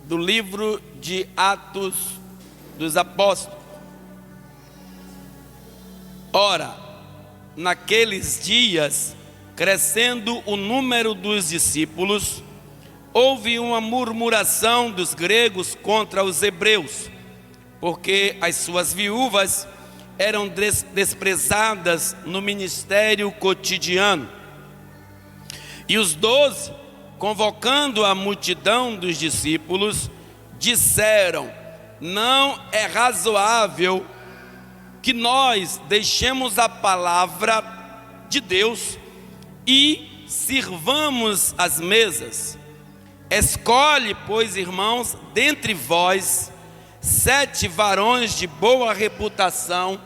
do livro de Atos dos Apóstolos. Ora, naqueles dias, crescendo o número dos discípulos, houve uma murmuração dos gregos contra os hebreus, porque as suas viúvas eram desprezadas no ministério cotidiano. E os 12, convocando a multidão dos discípulos, disseram: não é razoável que nós deixemos a palavra de Deus e sirvamos as mesas. Escolhe, pois, irmãos, dentre vós 7 varões de boa reputação,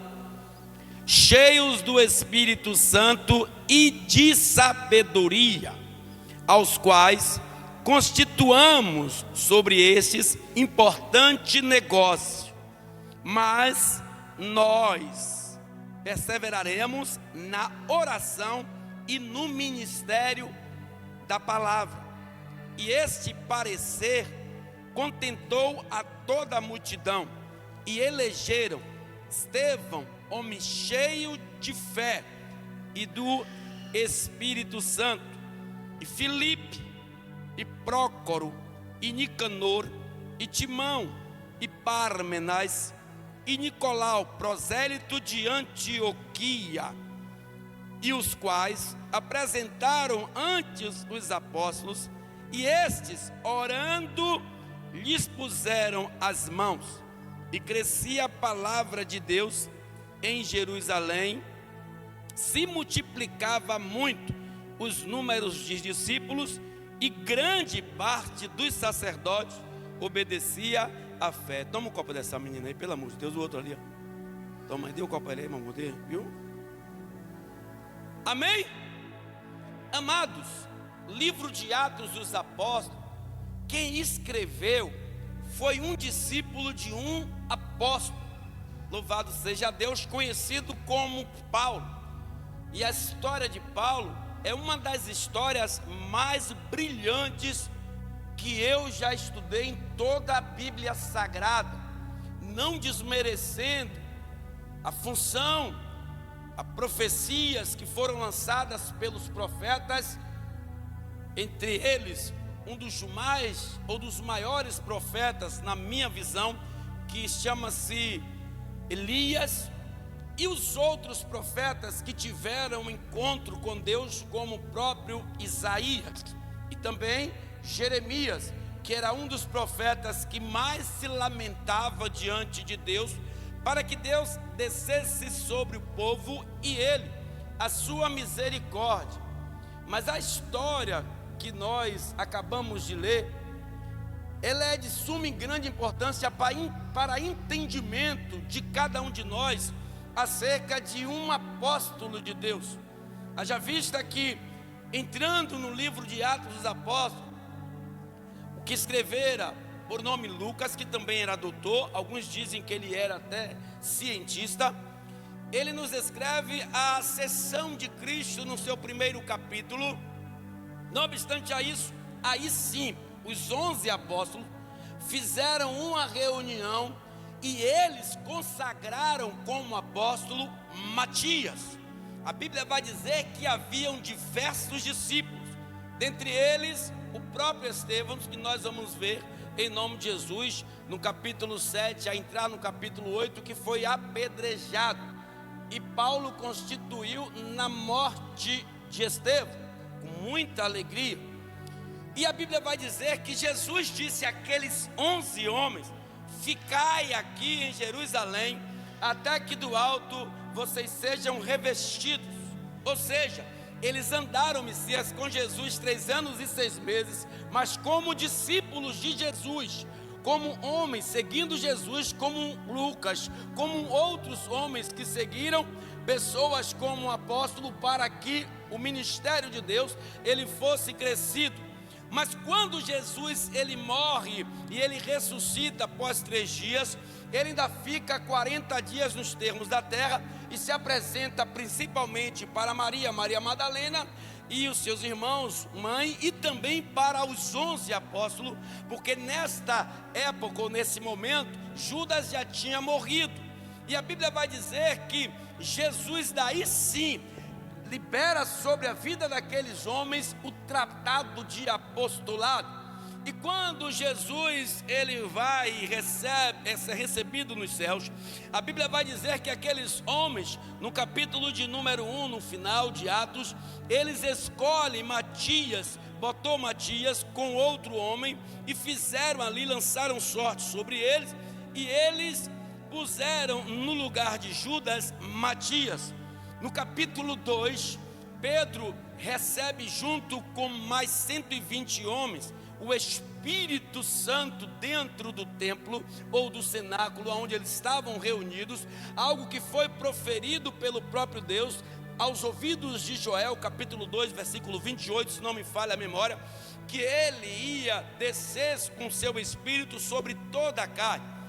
cheios do Espírito Santo e de sabedoria, aos quais constituamos sobre estes importante negócio. Mas nós perseveraremos na oração e no ministério da palavra. E este parecer contentou a toda a multidão, e elegeram Estevão, homem cheio de fé e do Espírito Santo, e Filipe, e Prócoro, e Nicanor, e Timão, e Parmenas, e Nicolau, prosélito de Antioquia, e os quais apresentaram antes os apóstolos, e estes, orando, lhes puseram as mãos, e crescia a palavra de Deus em Jerusalém, se multiplicava muito os números de discípulos, e grande parte dos sacerdotes obedecia à fé. Toma um copo dessa menina aí, pelo amor de Deus, o outro ali, ó. Toma, dê um copo aí, irmão, viu? Amém? Amados, livro de Atos dos Apóstolos, quem escreveu foi um discípulo de um apóstolo, louvado seja Deus, conhecido como Paulo. E a história de Paulo é uma das histórias mais brilhantes que eu já estudei em toda a Bíblia Sagrada, não desmerecendo a função, as profecias que foram lançadas pelos profetas, entre eles um dos mais ou dos maiores profetas, na minha visão, que chama-se Elias, e os outros profetas que tiveram um encontro com Deus, como o próprio Isaías, e também Jeremias, que era um dos profetas que mais se lamentava diante de Deus, para que Deus descesse sobre o povo e ele, a sua misericórdia. Mas a história que nós acabamos de ler, ela é de suma e grande importância para entendimento de cada um de nós acerca de um apóstolo de Deus. Haja vista que, entrando no livro de Atos dos Apóstolos, o que escrevera por nome Lucas, que também era doutor, alguns dizem que ele era até cientista, ele nos escreve a ascensão de Cristo no seu primeiro capítulo. Não obstante a isso, aí sim, os 11 apóstolos fizeram uma reunião e eles consagraram como apóstolo Matias. A Bíblia vai dizer que haviam diversos discípulos, dentre eles o próprio Estevão, que nós vamos ver em nome de Jesus no capítulo 7, a entrar no capítulo 8, que foi apedrejado, e Paulo constituiu na morte de Estevão, com muita alegria. E a Bíblia vai dizer que Jesus disse àqueles 11 homens: ficai aqui em Jerusalém, até que do alto vocês sejam revestidos. Ou seja, eles andaram, Messias, com Jesus 3 anos e 6 meses, mas como discípulos de Jesus, como homens seguindo Jesus, como Lucas, como outros homens que seguiram, pessoas como o apóstolo, para que o ministério de Deus ele fosse crescido. Mas quando Jesus ele morre e ele ressuscita após 3 dias, ele ainda fica 40 dias nos termos da terra e se apresenta principalmente para Maria Madalena, e os seus irmãos, mãe, e também para os 11 apóstolos, porque nesta época, ou nesse momento, Judas já tinha morrido. E a Bíblia vai dizer que Jesus daí sim libera sobre a vida daqueles homens o tratado de apostolado. E quando Jesus ele vai e é recebido nos céus, a Bíblia vai dizer que aqueles homens, no capítulo de número 1, no final de Atos, eles escolhem Matias, botou Matias com outro homem e fizeram ali, lançaram sorte sobre eles, e eles puseram no lugar de Judas Matias. No capítulo 2, Pedro recebe junto com mais 120 homens o Espírito Santo dentro do templo ou do cenáculo onde eles estavam reunidos, algo que foi proferido pelo próprio Deus aos ouvidos de Joel, capítulo 2, versículo 28, se não me falha a memória, que ele ia descer com seu Espírito sobre toda a carne.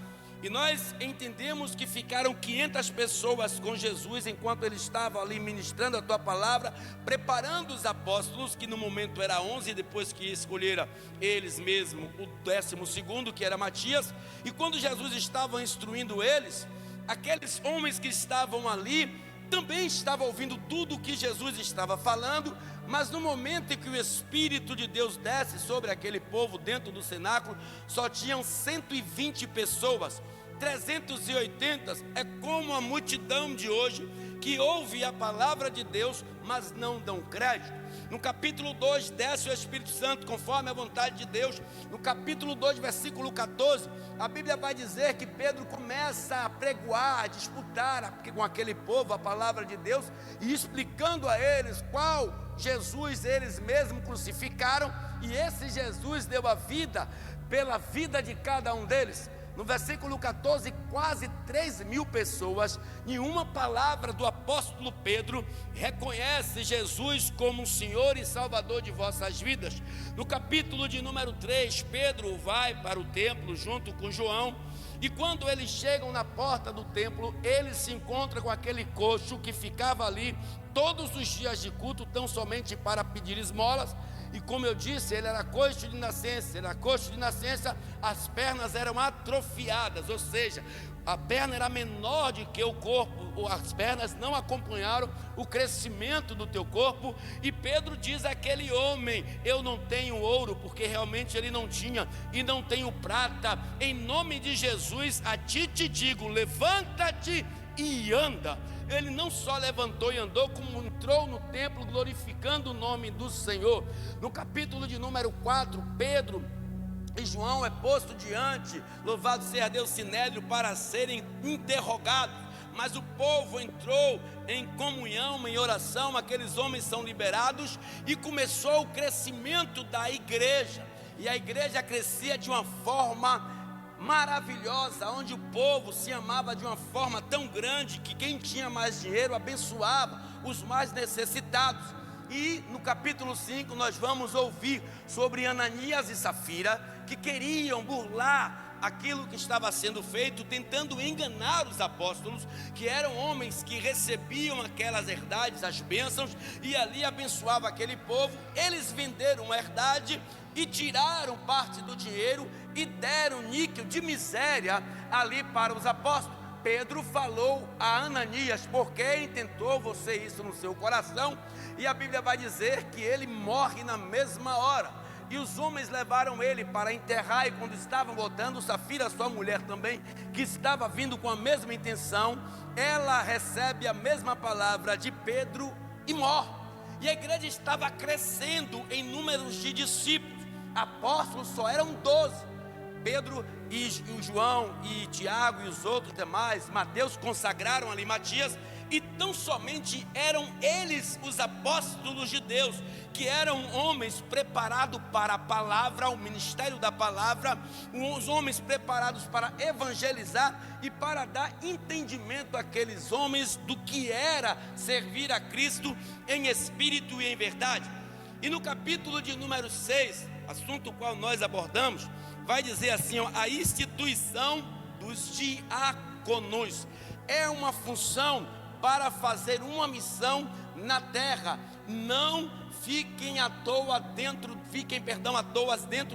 E nós entendemos que ficaram 500 pessoas com Jesus enquanto ele estava ali ministrando a tua palavra, preparando os apóstolos, que no momento era 11, depois que escolhera eles mesmos o 12º, que era Matias. E quando Jesus estava instruindo eles, aqueles homens que estavam ali também estavam ouvindo tudo o que Jesus estava falando, mas no momento em que o Espírito de Deus desce sobre aquele povo dentro do cenáculo, só tinham 120 pessoas. 380 é como a multidão de hoje, que ouve a palavra de Deus, mas não dão crédito. No capítulo 2, desce o Espírito Santo, conforme a vontade de Deus. No capítulo 2, versículo 14, a Bíblia vai dizer que Pedro começa a pregoar, a disputar com aquele povo a palavra de Deus, e explicando a eles qual Jesus eles mesmos crucificaram, e esse Jesus deu a vida pela vida de cada um deles. No versículo 14, quase 3.000 pessoas, em uma palavra do apóstolo Pedro, reconhece Jesus como o Senhor e Salvador de vossas vidas. No capítulo de número 3, Pedro vai para o templo junto com João, e quando eles chegam na porta do templo, ele se encontra com aquele coxo que ficava ali todos os dias de culto, tão somente para pedir esmolas. E como eu disse, ele era coxo de nascença, as pernas eram atrofiadas, ou seja, a perna era menor do que o corpo, as pernas não acompanharam o crescimento do teu corpo. E Pedro diz àquele homem: eu não tenho ouro, porque realmente ele não tinha, e não tenho prata, em nome de Jesus a ti te digo, levanta-te e anda. Ele não só levantou e andou, como entrou no templo glorificando o nome do Senhor. No capítulo de número 4, Pedro e João é posto diante, louvado seja Deus, Sinédrio, para serem interrogados. Mas o povo entrou em comunhão, em oração, aqueles homens são liberados, e começou o crescimento da igreja. E a igreja crescia de uma forma maravilhosa, onde o povo se amava de uma forma tão grande que quem tinha mais dinheiro abençoava os mais necessitados. E no capítulo 5 nós vamos ouvir sobre Ananias e Safira, que queriam burlar aquilo que estava sendo feito, tentando enganar os apóstolos, que eram homens que recebiam aquelas herdades, as bênçãos, e ali abençoava aquele povo. Eles venderam a herdade e tiraram parte do dinheiro e deram níquel de miséria ali para os apóstolos. Pedro falou a Ananias: por que intentou você isso no seu coração? E a Bíblia vai dizer que ele morre na mesma hora. E os homens levaram ele para enterrar, e quando estavam voltando, Safira, sua mulher também, que estava vindo com a mesma intenção, ela recebe a mesma palavra de Pedro e morre. E a igreja estava crescendo em números de discípulos. Apóstolos só eram 12. Pedro e João e Tiago e os outros demais, Mateus, consagraram ali Matias, e tão somente eram eles os apóstolos de Deus, que eram homens preparados para a palavra, o ministério da palavra, os homens preparados para evangelizar e para dar entendimento àqueles homens do que era servir a Cristo em espírito e em verdade. E no capítulo de número 6, assunto qual nós abordamos, vai dizer assim, ó: a instituição dos diáconos é uma função para fazer uma missão na terra, não fiquem à toa dentro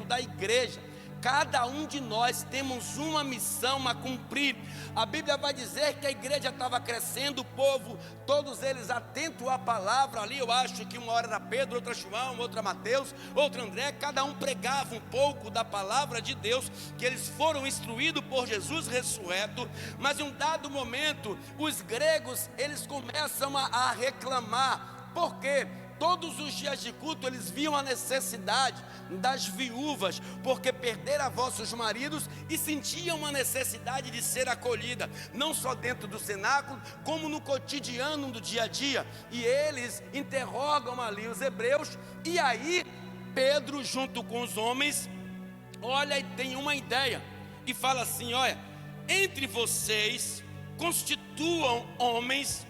da igreja. Cada um de nós temos uma missão a cumprir. A Bíblia vai dizer que a igreja estava crescendo, o povo, todos eles atentos à palavra. Ali eu acho que uma hora era Pedro, outra João, outra Mateus, outra André. Cada um pregava um pouco da palavra de Deus, que eles foram instruídos por Jesus ressurreto. Mas em um dado momento, os gregos, eles começam a reclamar. Por quê? Todos os dias de culto eles viam a necessidade das viúvas, porque perderam vossos maridos e sentiam a necessidade de ser acolhida, não só dentro do cenáculo, como no cotidiano do dia a dia. E eles interrogam ali os hebreus, e aí Pedro, junto com os homens, olha e tem uma ideia, e fala assim: olha, entre vocês constituam homens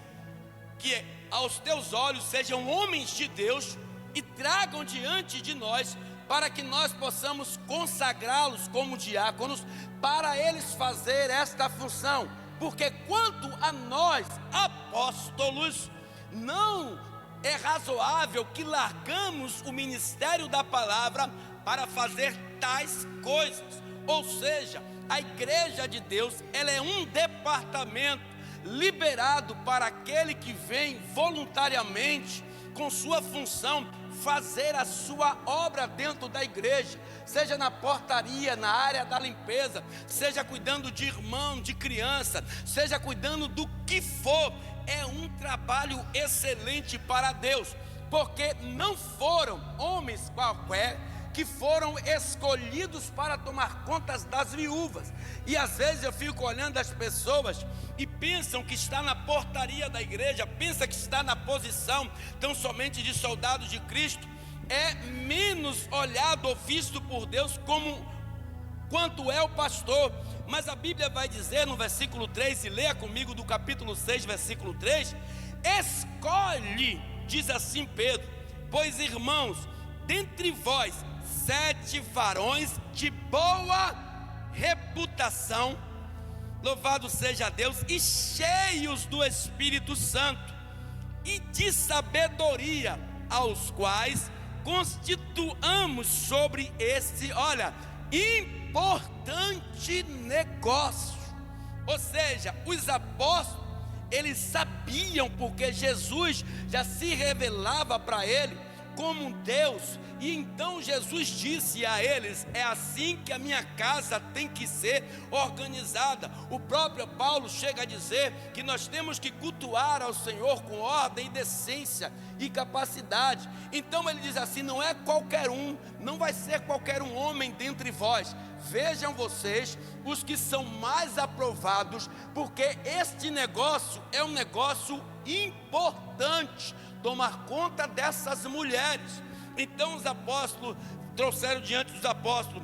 que aos teus olhos sejam homens de Deus, e tragam diante de nós, para que nós possamos consagrá-los como diáconos, para eles fazer esta função. Porque quanto a nós, apóstolos, não é razoável que largamos o ministério da palavra para fazer tais coisas. Ou seja, a igreja de Deus, ela é um departamento liberado para aquele que vem voluntariamente, com sua função, fazer a sua obra dentro da igreja, seja na portaria, na área da limpeza, seja cuidando de irmão, de criança, seja cuidando do que for. É um trabalho excelente para Deus, porque não foram homens qualquer que foram escolhidos para tomar contas das viúvas. E às vezes eu fico olhando as pessoas e pensam que está na portaria da igreja, pensa que está na posição tão somente de soldado de Cristo, é menos olhado ou visto por Deus quanto é o pastor. Mas a Bíblia vai dizer no versículo 3, e leia comigo do capítulo 6, versículo 3, escolhe, diz assim Pedro, pois irmãos, dentre vós 7 varões de boa reputação, louvado seja Deus, e cheios do Espírito Santo e de sabedoria, aos quais constituamos sobre esse, olha, importante negócio. Ou seja, os apóstolos, eles sabiam, porque Jesus já se revelava para ele como Deus, e então Jesus disse a eles: é assim que a minha casa tem que ser organizada. O próprio Paulo chega a dizer que nós temos que cultuar ao Senhor com ordem e decência e capacidade. Então ele diz assim: não é qualquer um, não vai ser qualquer um homem dentre vós, vejam vocês os que são mais aprovados, porque este negócio é um negócio importante, tomar conta dessas mulheres. Então os apóstolos trouxeram diante dos apóstolos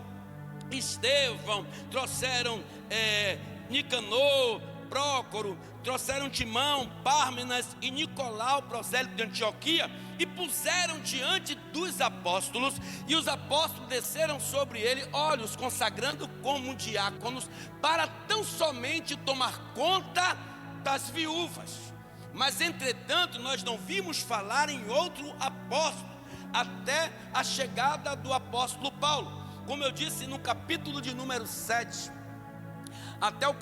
Estevão, trouxeram Nicanor, Prócoro, trouxeram Timão, Pármenas e Nicolau, prosélito de Antioquia, e puseram diante dos apóstolos, e os apóstolos desceram sobre ele, olha, os consagrando como diáconos, para tão somente tomar conta das viúvas. Mas entretanto nós não vimos falar em outro apóstolo até a chegada do apóstolo Paulo. Como eu disse, no capítulo de número 7 até o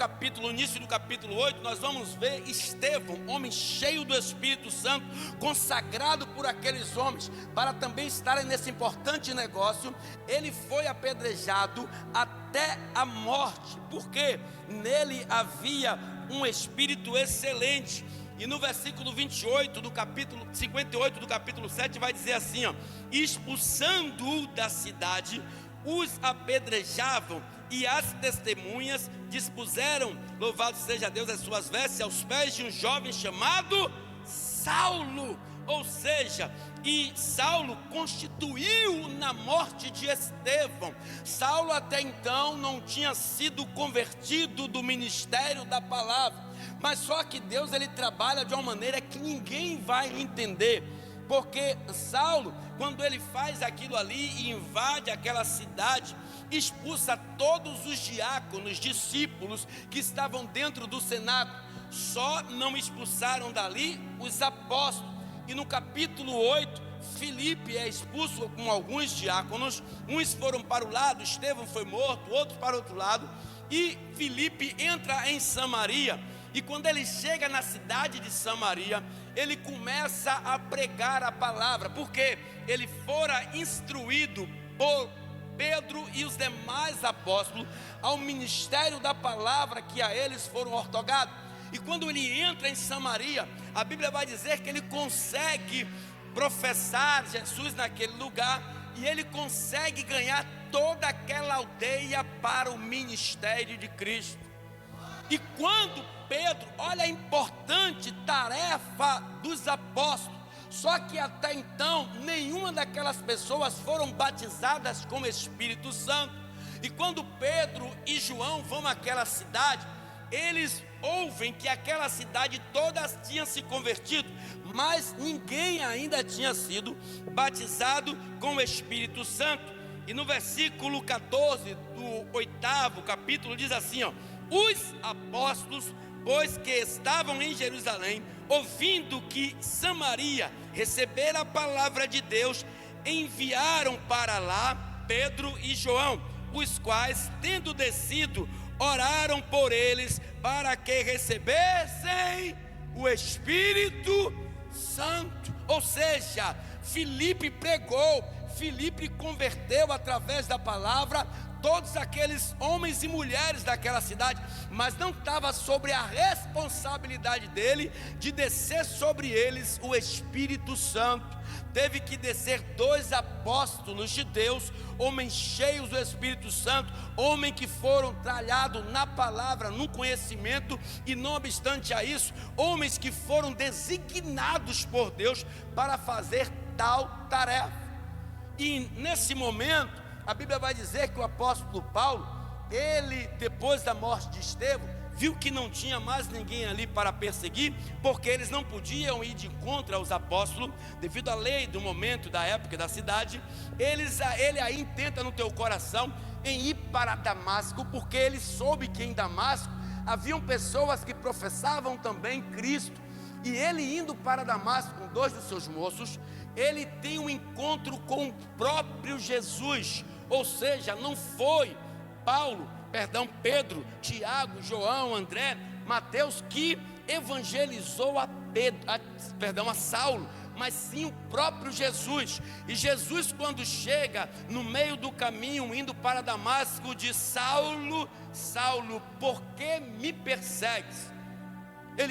início do capítulo 8, nós vamos ver Estevão, homem cheio do Espírito Santo, consagrado por aqueles homens para também estarem nesse importante negócio. Ele foi apedrejado até a morte, porque nele havia um espírito excelente. E no versículo 58 do capítulo 58 do capítulo 7 vai dizer assim, ó: expulsando-o da cidade, os apedrejavam, e as testemunhas dispuseram, louvado seja Deus, as suas vestes aos pés de um jovem chamado Saulo. Ou seja, e Saulo constituiu na morte de Estevão. Saulo até então não tinha sido convertido do ministério da palavra, mas só que Deus, ele trabalha de uma maneira que ninguém vai entender. Porque Saulo, quando ele faz aquilo ali e invade aquela cidade, expulsa todos os diáconos, discípulos que estavam dentro do cenáculo, só não expulsaram dali os apóstolos. E no capítulo 8 Filipe é expulso com alguns diáconos, uns foram para o lado, Estevão foi morto, outros para o outro lado, e Filipe entra em Samaria, e quando ele chega na cidade de Samaria, ele começa a pregar a palavra, porque ele fora instruído por Pedro e os demais apóstolos ao ministério da palavra que a eles foram ortogados. E quando ele entra em Samaria, a Bíblia vai dizer que ele consegue professar Jesus naquele lugar, e ele consegue ganhar toda aquela aldeia para o ministério de Cristo. E quando Pedro, olha a importante tarefa dos apóstolos, só que até então nenhuma daquelas pessoas foram batizadas com o Espírito Santo. E quando Pedro e João vão àquela cidade, eles ouvem que aquela cidade todas tinham se convertido, mas ninguém ainda tinha sido batizado com o Espírito Santo. E no versículo 14 do 8º capítulo diz assim, ó: os apóstolos, pois que estavam em Jerusalém, ouvindo que Samaria recebera a palavra de Deus, enviaram para lá Pedro e João, os quais, tendo descido, oraram por eles para que recebessem o Espírito Santo. Ou seja, Filipe pregou, Filipe converteu através da palavra todos aqueles homens e mulheres daquela cidade, mas não estava sobre a responsabilidade dele de descer sobre eles o Espírito Santo. Teve que descer 2 apóstolos de Deus, homens cheios do Espírito Santo, homens que foram tralhados na palavra, no conhecimento, e não obstante a isso, homens que foram designados por Deus para fazer tal tarefa. E nesse momento, a Bíblia vai dizer que o apóstolo Paulo, ele, depois da morte de Estevão, viu que não tinha mais ninguém ali para perseguir, porque eles não podiam ir de encontro aos apóstolos, devido à lei do momento, da época, da cidade. Ele aí intenta no teu coração em ir para Damasco, porque ele soube que em Damasco haviam pessoas que professavam também Cristo. E ele indo para Damasco com 2 dos seus moços, ele tem um encontro com o próprio Jesus. Ou seja, não foi Pedro, Tiago, João, André, Mateus que evangelizou a Saulo, mas sim o próprio Jesus. E Jesus, quando chega no meio do caminho indo para Damasco, diz: Saulo, Saulo, por que me persegues?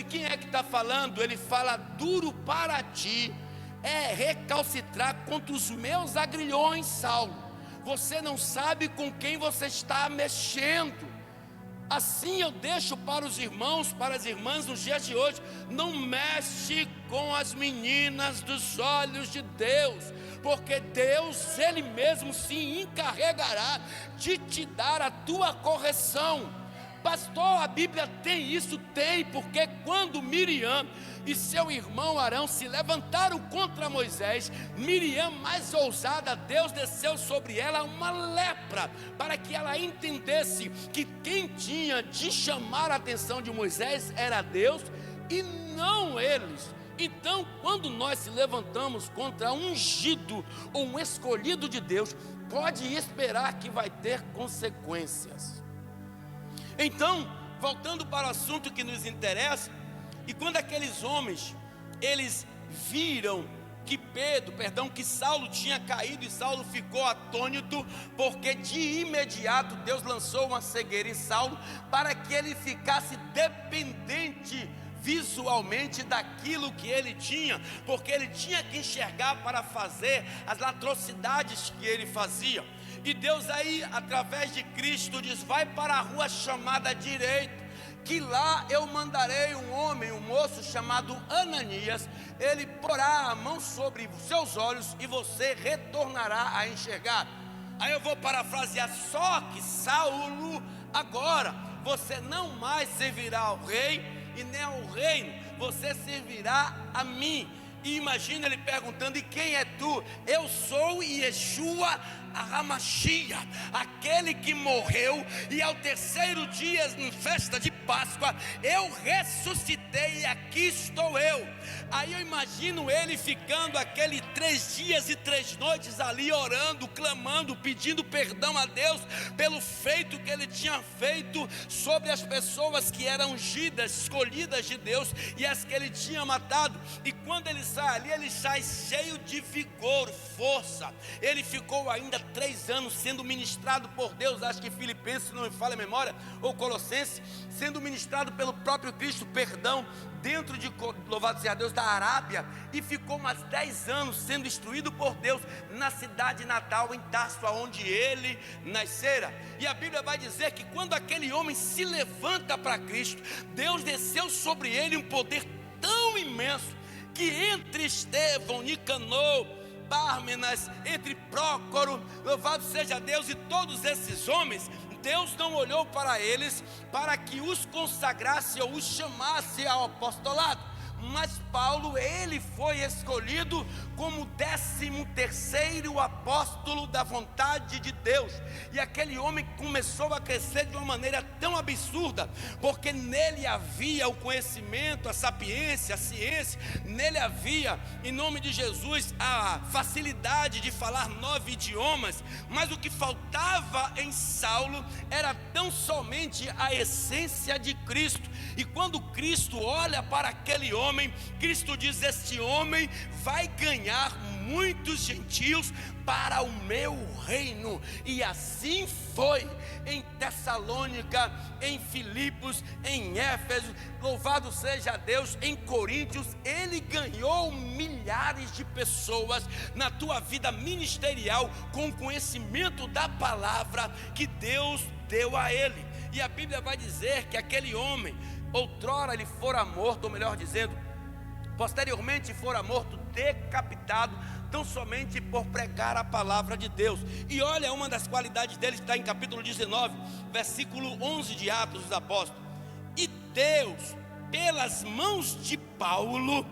Quem é que está falando? Ele fala: duro para ti é recalcitrar contra os meus agrilhões, Saulo. Você não sabe com quem você está mexendo. Assim eu deixo para os irmãos, para as irmãs nos dias de hoje: não mexe com as meninas dos olhos de Deus, porque Deus, Ele mesmo se encarregará de te dar a tua correção. Pastor, a Bíblia tem isso? Tem, porque quando Miriam e seu irmão Arão se levantaram contra Moisés, Miriam, mais ousada, Deus desceu sobre ela uma lepra, para que ela entendesse que quem tinha de chamar a atenção de Moisés era Deus e não eles. Então, quando nós se levantamos contra um ungido ou um escolhido de Deus, pode esperar que vai ter consequências. Então, voltando para o assunto que nos interessa, e quando aqueles homens, eles viram que Saulo tinha caído, e Saulo ficou atônito, porque de imediato Deus lançou uma cegueira em Saulo, para que ele ficasse dependente visualmente daquilo que ele tinha, porque ele tinha que enxergar para fazer as atrocidades que ele fazia. E Deus aí, através de Cristo, diz: vai para a rua chamada direita, que lá eu mandarei um moço chamado Ananias, ele porá a mão sobre os seus olhos e você retornará a enxergar. Aí eu vou parafrasear: só que Saulo, agora você não mais servirá ao rei e nem ao reino, você servirá a mim. E imagina ele perguntando: e quem é tu? Eu sou Yeshua Hamashia, aquele que morreu, e ao terceiro dia, em festa de Páscoa, eu ressuscitei e aqui estou eu. Aí eu imagino ele ficando aquele 3 dias e 3 noites ali orando, clamando, pedindo perdão a Deus pelo feito que ele tinha feito sobre as pessoas que eram ungidas, escolhidas de Deus, e as que ele tinha matado. E quando ele sai ali, ele sai cheio de vigor, força. Ele ficou ainda 3 anos sendo ministrado por Deus, acho que Filipenses, não me falha a memória, ou Colossenses, sendo ministrado pelo próprio Cristo, perdão, dentro de, louvado seja Deus, da Arábia, e ficou mais 10 anos sendo instruído por Deus na cidade natal, em Tarso, onde ele nascera. E a Bíblia vai dizer que quando aquele homem se levanta para Cristo, Deus desceu sobre ele um poder tão imenso, que entre Estevão, Nicanor, Pármenas, entre Prócoro, louvado seja Deus, e todos esses homens, Deus não olhou para eles para que os consagrasse ou os chamasse ao apostolado, mas Paulo, ele foi escolhido como 13º apóstolo da vontade de Deus. E aquele homem começou a crescer de uma maneira tão absurda, porque nele havia o conhecimento, a sapiência, a ciência, nele havia, em nome de Jesus, a facilidade de falar 9 idiomas, mas o que faltava em Saulo era tão somente a essência de Cristo. E quando Cristo olha para aquele homem, Cristo diz: este homem vai ganhar muitos gentios para o meu reino. E assim foi em Tessalônica, em Filipos, em Éfeso, louvado seja Deus, em Coríntios. Ele ganhou milhares de pessoas na tua vida ministerial, com o conhecimento da palavra que Deus deu a ele. E a Bíblia vai dizer que aquele homem, outrora ele fora morto, ou melhor dizendo, posteriormente fora morto, decapitado, tão somente por pregar a palavra de Deus. E olha, uma das qualidades dele está em capítulo 19, versículo 11 de Atos dos Apóstolos. E Deus, pelas mãos de Paulo,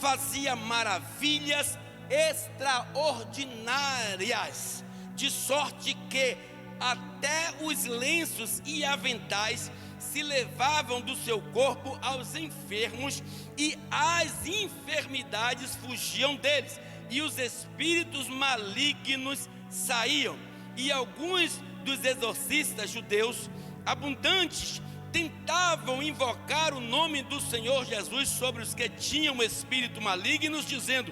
fazia maravilhas extraordinárias, de sorte que até os lenços e aventais se levavam do seu corpo aos enfermos, e as enfermidades fugiam deles, e os espíritos malignos saíam. E alguns dos exorcistas judeus abundantes tentavam invocar o nome do Senhor Jesus sobre os que tinham espírito malignos, dizendo: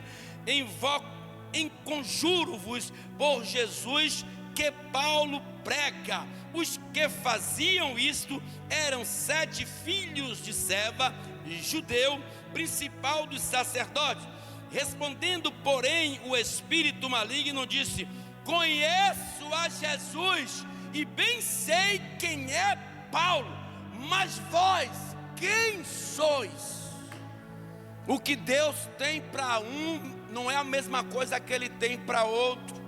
conjuro-vos por Jesus que Paulo prega. Os que faziam isto eram 7 filhos de Seva, judeu, principal dos sacerdotes. Respondendo, porém, o espírito maligno disse: conheço a Jesus e bem sei quem é Paulo, mas vós quem sois? O que Deus tem para um não é a mesma coisa que ele tem para outro.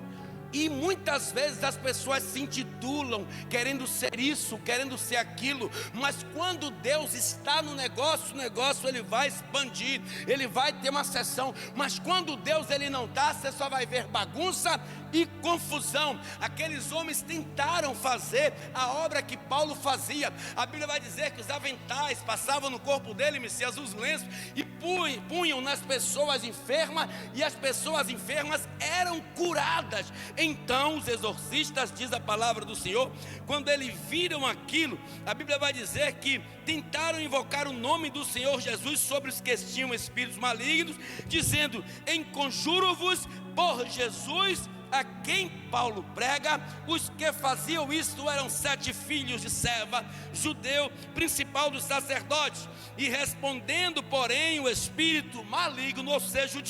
E muitas vezes as pessoas se intitulam querendo ser isso, querendo ser aquilo, mas quando Deus está no negócio, o negócio ele vai expandir, ele vai ter uma sessão. Mas quando Deus ele não está, você só vai ver bagunça e confusão. Aqueles homens tentaram fazer a obra que Paulo fazia. A Bíblia vai dizer que os aventais passavam no corpo dele, Messias, os lenços, e punham nas pessoas enfermas, e as pessoas enfermas eram curadas. Então os exorcistas, diz a palavra do Senhor, quando eles viram aquilo, a Bíblia vai dizer que tentaram invocar o nome do Senhor Jesus sobre os que tinham espíritos malignos, dizendo: conjuro-vos por Jesus a quem Paulo prega. Os que faziam isto eram 7 filhos de Seva, judeu, principal dos sacerdotes. E respondendo, porém, o espírito maligno, ou seja, o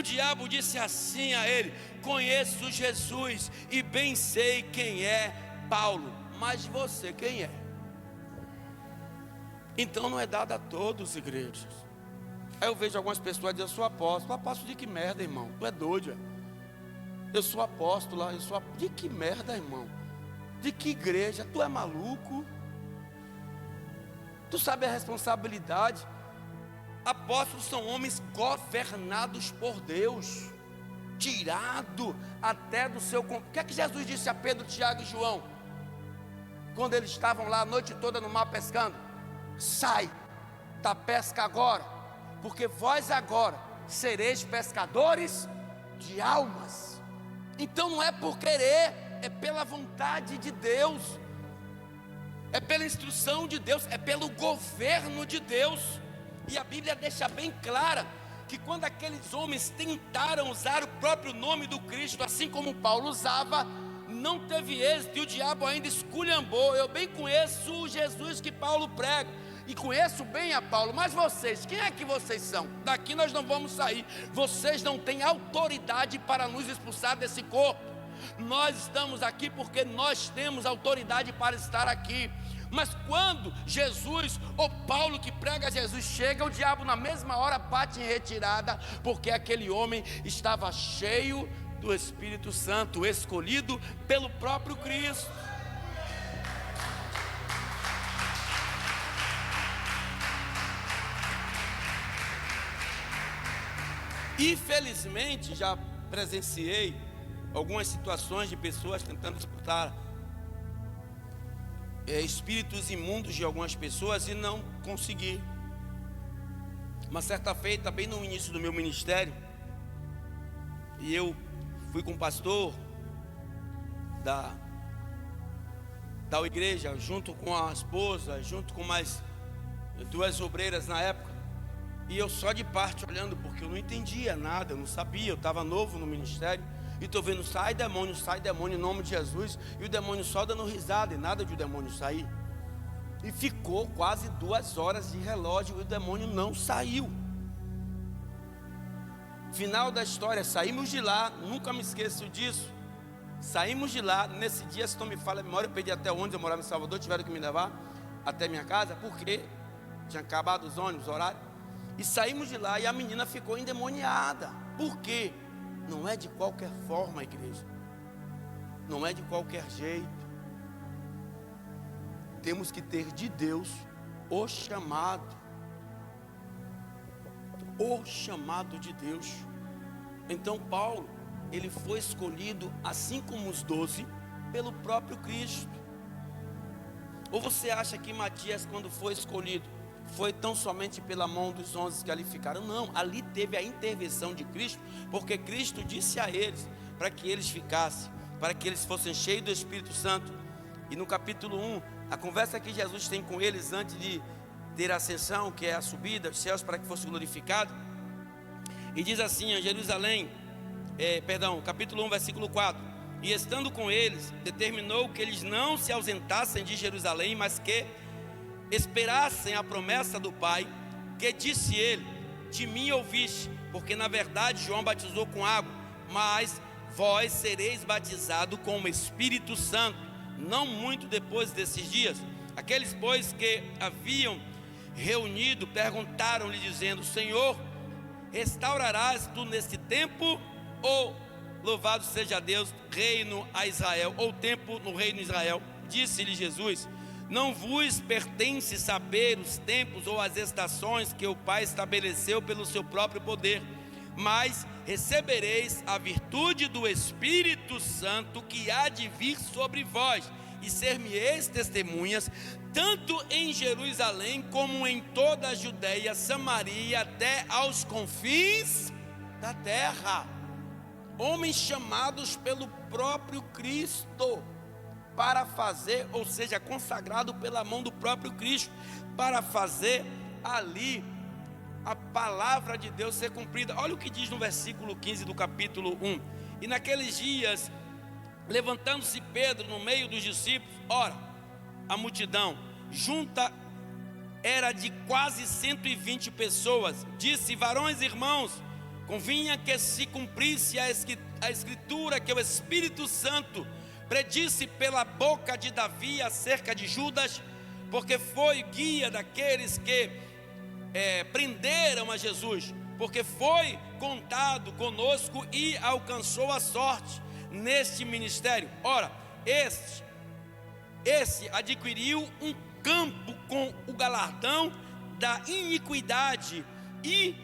diabo disse assim a ele: conheço Jesus e bem sei quem é Paulo, mas você quem é? Então não é dado a todos, igrejas. Aí eu vejo algumas pessoas dizendo: eu sou apóstolo. Apóstolo de que merda, irmão? Tu é doido, eu sou apóstolo, de que merda, irmão? De que igreja? Tu é maluco? Tu sabe a responsabilidade? Apóstolos são homens governados por Deus. tirado até do seu... O que é que Jesus disse a Pedro, Tiago e João, quando eles estavam lá a noite toda no mar pescando? Sai da pesca agora, porque vós agora sereis pescadores de almas. Então não é por querer, é pela vontade de Deus, é pela instrução de Deus, é pelo governo de Deus. E a Bíblia deixa bem clara que quando aqueles homens tentaram usar o próprio nome do Cristo, assim como Paulo usava, não teve êxito, e o diabo ainda esculhambou. Eu bem conheço o Jesus que Paulo prega, e conheço bem a Paulo, mas vocês, quem é que vocês são? Daqui nós não vamos sair, vocês não têm autoridade para nos expulsar desse corpo. Nós estamos aqui porque nós temos autoridade para estar aqui. Mas quando Jesus, ou Paulo que prega Jesus, chega, o diabo na mesma hora bate em retirada, porque aquele homem estava cheio do Espírito Santo, escolhido pelo próprio Cristo. Infelizmente, já presenciei algumas situações de pessoas tentando disputar espíritos imundos de algumas pessoas e não consegui. Uma certa feita, bem no início do meu ministério, e eu fui com o pastor da igreja, junto com a esposa, junto com mais 2 obreiras na época, e eu só de parte olhando, porque eu não entendia nada, eu não sabia, eu estava novo no ministério, e estou vendo, sai demônio em nome de Jesus, e o demônio só dando risada, e nada de o demônio sair. E ficou quase 2 horas de relógio, e o demônio não saiu. Final da história, saímos de lá, nunca me esqueço disso. Saímos de lá, nesse dia, se não me falha a memória, eu perdi até onde eu morava em Salvador, tiveram que me levar até minha casa, porque tinha acabado os ônibus, o horário. E saímos de lá e a menina ficou endemoniada. Por quê? Não é de qualquer forma, igreja. Não é de qualquer jeito. Temos que ter de Deus o chamado. O chamado de Deus. Então Paulo, ele foi escolhido, assim como os 12, pelo próprio Cristo. Ou você acha que Matias, quando foi escolhido, foi tão somente pela mão dos 11 que ali ficaram? Não, ali teve a intervenção de Cristo, porque Cristo disse a eles, para que eles ficassem, para que eles fossem cheios do Espírito Santo. E no capítulo 1, a conversa que Jesus tem com eles antes de ter a ascensão, que é a subida aos céus, para que fosse glorificado, e diz assim, em Jerusalém, capítulo 1, versículo 4, e estando com eles, determinou que eles não se ausentassem de Jerusalém, mas que esperassem a promessa do Pai, que disse ele, de mim ouviste, porque na verdade João batizou com água, mas vós sereis batizados com o Espírito Santo, não muito depois desses dias. Aqueles, pois, que haviam reunido, perguntaram-lhe, dizendo, Senhor, restaurarás tu neste tempo, ou louvado seja Deus, reino a Israel, ou tempo no reino de Israel? Disse-lhe Jesus, não vos pertence saber os tempos ou as estações que o Pai estabeleceu pelo seu próprio poder, mas recebereis a virtude do Espírito Santo que há de vir sobre vós, e ser-me-eis testemunhas, tanto em Jerusalém como em toda a Judeia, Samaria, até aos confins da terra. Homens chamados pelo próprio Cristo, para fazer, ou seja, consagrado pela mão do próprio Cristo, para fazer ali a palavra de Deus ser cumprida. Olha o que diz no versículo 15 do capítulo 1. E naqueles dias, levantando-se Pedro no meio dos discípulos, ora, a multidão junta era de quase 120 pessoas, disse, varões e irmãos, convinha que se cumprisse a escritura que o Espírito Santo predisse pela boca de Davi acerca de Judas, porque foi guia daqueles que prenderam a Jesus, porque foi contado conosco e alcançou a sorte neste ministério. Ora, esse adquiriu um campo com o galardão da iniquidade, e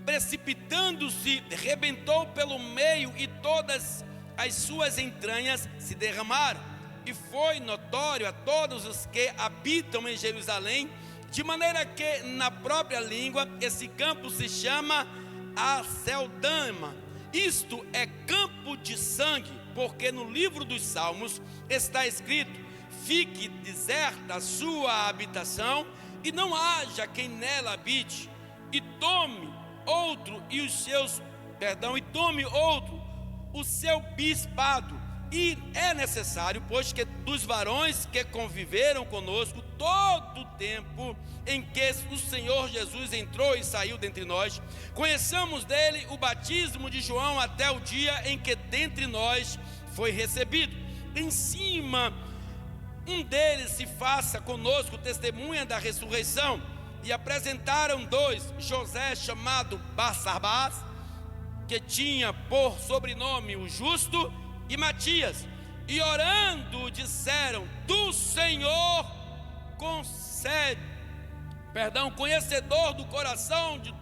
precipitando-se, rebentou pelo meio, e todas as suas entranhas se derramaram. E foi notório a todos os que habitam em Jerusalém, de maneira que na própria língua esse campo se chama Aceldama. Isto é campo de sangue, porque no livro dos Salmos está escrito: fique deserta a sua habitação, e não haja quem nela habite, e tome outro o seu bispado. E é necessário, pois, que dos varões que conviveram conosco todo o tempo em que o Senhor Jesus entrou e saiu dentre nós, conheçamos dele o batismo de João até o dia em que dentre nós foi recebido. Em cima, um deles se faça conosco testemunha da ressurreição. E apresentaram dois: José, chamado Barsabás, que tinha por sobrenome o Justo, e Matias. E orando disseram: do Senhor conhecedor do coração de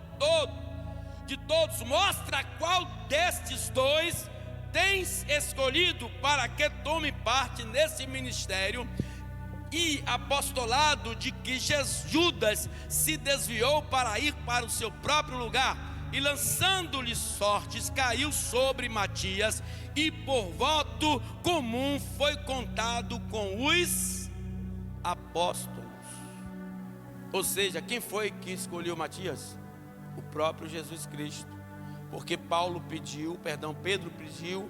todos, mostra qual destes dois tens escolhido para que tome parte nesse ministério e apostolado, de que Judas se desviou para ir para o seu próprio lugar. E lançando-lhe sortes, caiu sobre Matias, e por voto comum foi contado com os apóstolos. Ou seja, quem foi que escolheu Matias? O próprio Jesus Cristo. Porque Pedro pediu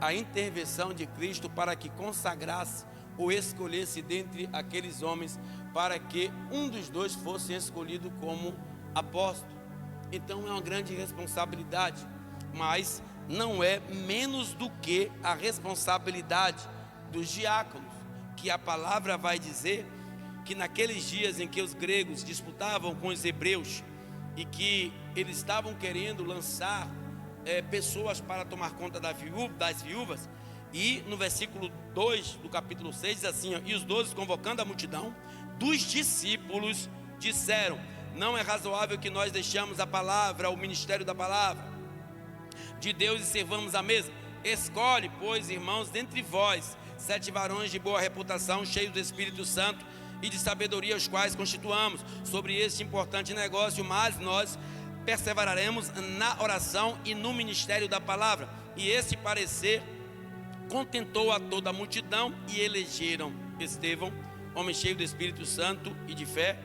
a intervenção de Cristo para que consagrasse ou escolhesse dentre aqueles homens, para que um dos dois fosse escolhido como apóstolo. Então é uma grande responsabilidade, mas não é menos do que a responsabilidade dos diáconos, que a palavra vai dizer que naqueles dias em que os gregos disputavam com os hebreus, e que eles estavam querendo lançar pessoas para tomar conta das viúvas, e no versículo 2 do capítulo 6 diz assim: e os 12, convocando a multidão dos discípulos, disseram: não é razoável que nós deixamos a palavra, o ministério da palavra de Deus, e servamos a mesa. Escolhe, pois, irmãos, dentre vós 7 varões de boa reputação, cheios do Espírito Santo e de sabedoria, os quais constituamos sobre este importante negócio, mas nós perseveraremos na oração e no ministério da palavra. E esse parecer contentou a toda a multidão, e elegeram Estevão, homem cheio do Espírito Santo e de fé,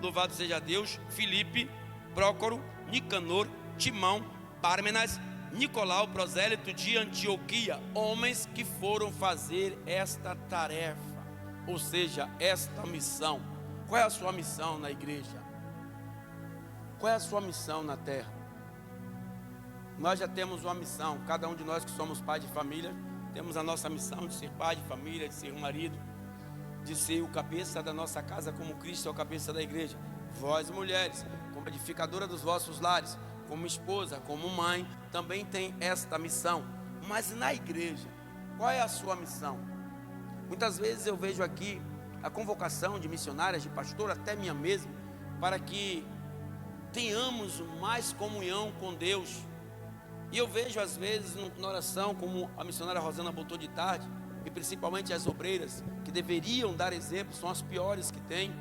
louvado seja Deus, Filipe, Prócoro, Nicanor, Timão, Pármenas, Nicolau, prosélito de Antioquia, homens que foram fazer esta tarefa, ou seja, esta missão. Qual é a sua missão na igreja? Qual é a sua missão na terra? Nós já temos uma missão, cada um de nós que somos pais de família, temos a nossa missão de ser pai de família, de ser um marido, de ser o cabeça da nossa casa, como Cristo é o cabeça da igreja. Vós, mulheres, como edificadora dos vossos lares, como esposa, como mãe, também tem esta missão. Mas na igreja, qual é a sua missão? Muitas vezes eu vejo aqui a convocação de missionárias, de pastor, até minha mesma, para que tenhamos mais comunhão com Deus. E eu vejo às vezes na oração, como a missionária Rosana botou de tarde, e principalmente as obreiras, que deveriam dar exemplo, são as piores que tem,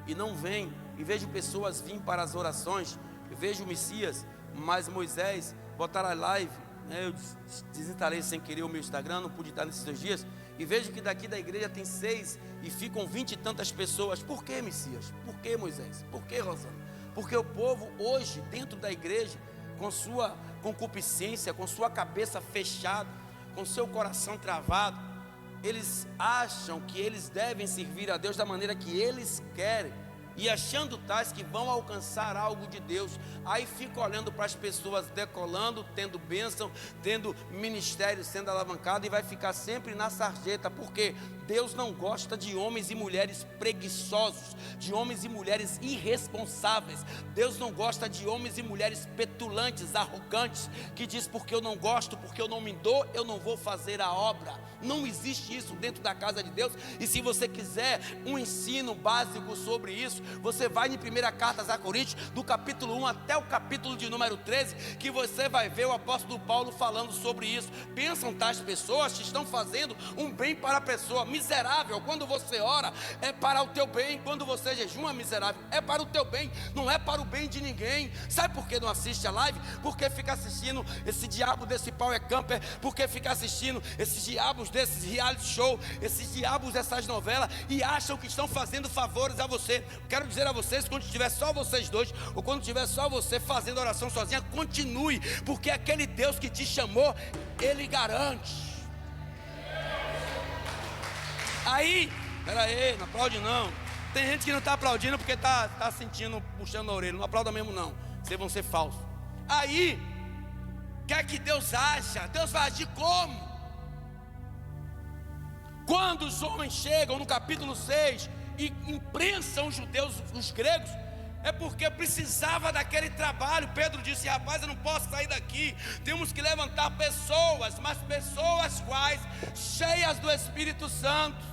e não vêm. E vejo pessoas vir para as orações, eu vejo o Messias, mas Moisés, botar a live, né? Eu desinstalei sem querer o meu Instagram, não pude estar nesses 2 dias, e vejo que daqui da igreja tem 6, e ficam 20 e tantas pessoas. Por que, Messias? Por que, Moisés? Por que, Rosana? Porque o povo hoje, dentro da igreja, com sua concupiscência, com sua cabeça fechada, com seu coração travado, eles acham que eles devem servir a Deus da maneira que eles querem, e achando tais que vão alcançar algo de Deus. Aí fica olhando para as pessoas decolando, tendo bênção, tendo ministério sendo alavancado, e vai ficar sempre na sarjeta, porque Deus não gosta de homens e mulheres preguiçosos, de homens e mulheres irresponsáveis. Deus não gosta de homens e mulheres petulantes, arrogantes, que diz: porque eu não gosto, porque eu não me dou, eu não vou fazer a obra. Não existe isso dentro da casa de Deus. E se você quiser um ensino básico sobre isso, Coríntios, você vai em 1ª carta a Coríntios, do capítulo 1 até o capítulo de número 13, que você vai ver o apóstolo Paulo falando sobre isso. Pensam tais pessoas que estão fazendo um bem para a pessoa. Miserável, quando você ora, é para o teu bem. Quando você jejuma, miserável, é para o teu bem, não é para o bem de ninguém. Sabe por que não assiste a live? Porque fica assistindo esse diabo desse power camper, porque fica assistindo esses diabos desses reality show, esses diabos dessas novelas, e acham que estão fazendo favores a você. Quero dizer a vocês, quando estiver só vocês dois, ou quando estiver só você fazendo oração sozinha, continue, porque aquele Deus que te chamou, Ele garante. Aí, peraí, não aplaude não. Tem gente que não está aplaudindo porque está sentindo, puxando a orelha. Não aplauda mesmo não, vocês vão ser falsos. Aí, quer que Deus acha? Deus vai agir como? Quando os homens chegam no capítulo 6 e imprensam os judeus, os gregos, é porque precisava daquele trabalho. Pedro disse: rapaz, eu não posso sair daqui, temos que levantar pessoas, mas pessoas quais? Cheias do Espírito Santo.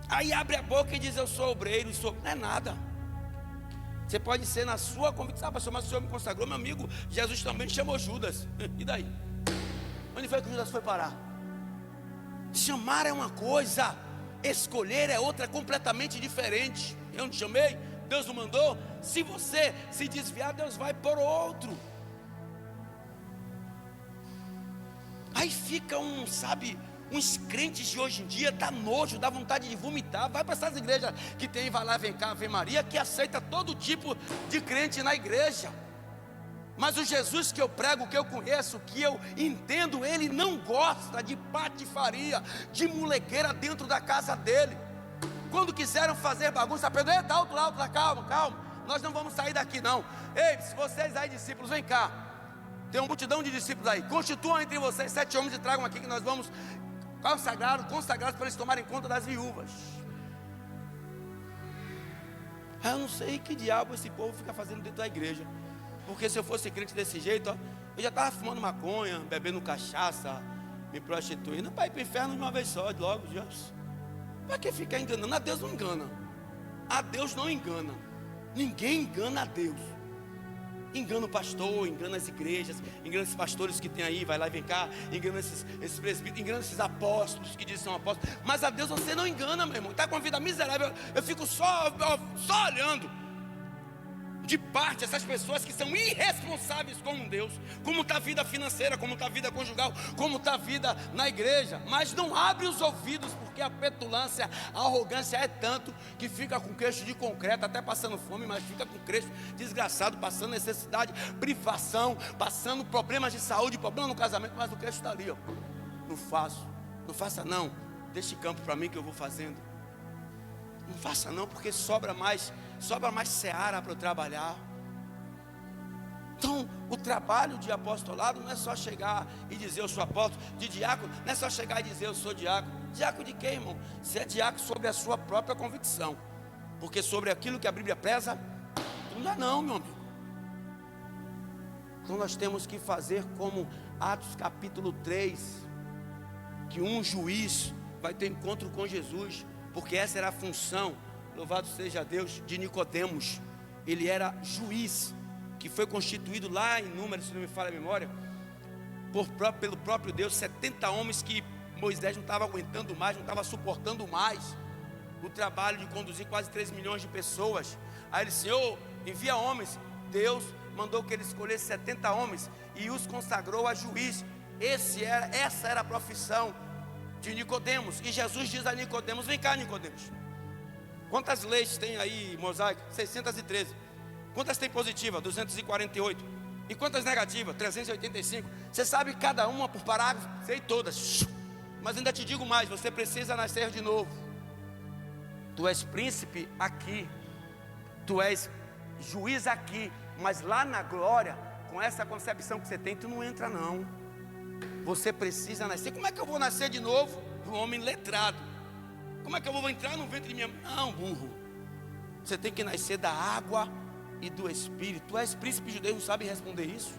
Aí abre a boca e diz: eu sou obreiro, não é nada. Você pode ser na sua convicção: ah, pastor, mas o Senhor me consagrou. Meu amigo, Jesus também chamou Judas. E daí? Onde foi que Judas foi parar? Chamar é uma coisa, escolher é outra, completamente diferente. Eu não te chamei, Deus não mandou. Se você se desviar, Deus vai por outro. Aí fica uns crentes de hoje em dia, dá nojo, dá vontade de vomitar. Vai para essas igrejas que tem vai lá, vem cá, Ave Maria, que aceita todo tipo de crente na igreja. Mas o Jesus que eu prego, que eu conheço, que eu entendo, ele não gosta de patifaria, de molequeira dentro da casa dele. Quando quiseram fazer bagunça, Pedro: eita, alto lá, calma, nós não vamos sair daqui não. Ei, se vocês aí discípulos, vem cá, tem uma multidão de discípulos aí, constituam entre vocês 7 homens e tragam aqui, que nós vamos consagrados para eles tomarem conta das viúvas. Eu não sei que diabo esse povo fica fazendo dentro da igreja. Porque se eu fosse crente desse jeito, ó, eu já estava fumando maconha, bebendo cachaça, me prostituindo, para ir para o inferno de uma vez só, logo. Para que ficar enganando? A Deus não engana. A Deus não engana. Ninguém engana a Deus. Engana o pastor, engana as igrejas, engana esses pastores que tem aí, vai lá e vem cá, engana esses presbíteros, engana esses apóstolos que dizem que são apóstolos. Mas a Deus você não engana, meu irmão. Está com uma vida miserável. Eu fico só olhando de parte essas pessoas que são irresponsáveis com Deus. Como está a vida financeira, como está a vida conjugal, como está a vida na igreja. Mas não abre os ouvidos, porque a petulância, a arrogância é tanto que fica com queixo de concreto, até passando fome, mas fica com queixo desgraçado, passando necessidade, privação, passando problemas de saúde, problema no casamento, mas o queixo está ali, ó. Não faça não, deixe campo para mim que eu vou fazendo. Não faça não, porque sobra mais seara para eu trabalhar. Então, o trabalho de apostolado não é só chegar e dizer eu sou apóstolo, de diácono, não é só chegar e dizer eu sou diácono. Diácono de quê, irmão? Você é diácono sobre a sua própria convicção, porque sobre aquilo que a Bíblia preza, não dá não, meu amigo. Então nós temos que fazer como Atos capítulo 3, que um juiz vai ter encontro com Jesus, porque essa era a função, louvado seja Deus, de Nicodemos. Ele era juiz, que foi constituído lá em Números, se não me falha a memória, pelo próprio Deus. 70 homens que Moisés não estava aguentando mais, não estava suportando mais o trabalho de conduzir quase 3 milhões de pessoas. Aí ele: Senhor, envia homens. Deus mandou que ele escolhesse 70 homens e os consagrou a juiz. Essa era a profissão de Nicodemos. E Jesus diz a Nicodemos: vem cá, Nicodemos, quantas leis tem aí, mosaico? 613. Quantas tem positiva? 248. E quantas negativas? 385. Você sabe cada uma por parágrafo? Sei todas. Mas ainda te digo mais: você precisa nascer de novo. Tu és príncipe aqui, tu és juiz aqui, mas lá na glória, com essa concepção que você tem, tu não entra não. Você precisa nascer. Como é que eu vou nascer de novo? Um homem letrado. Como é que eu vou entrar no ventre de minha mãe? Não, burro. Você tem que nascer da água e do Espírito. Tu és príncipe judeu, não sabe responder isso?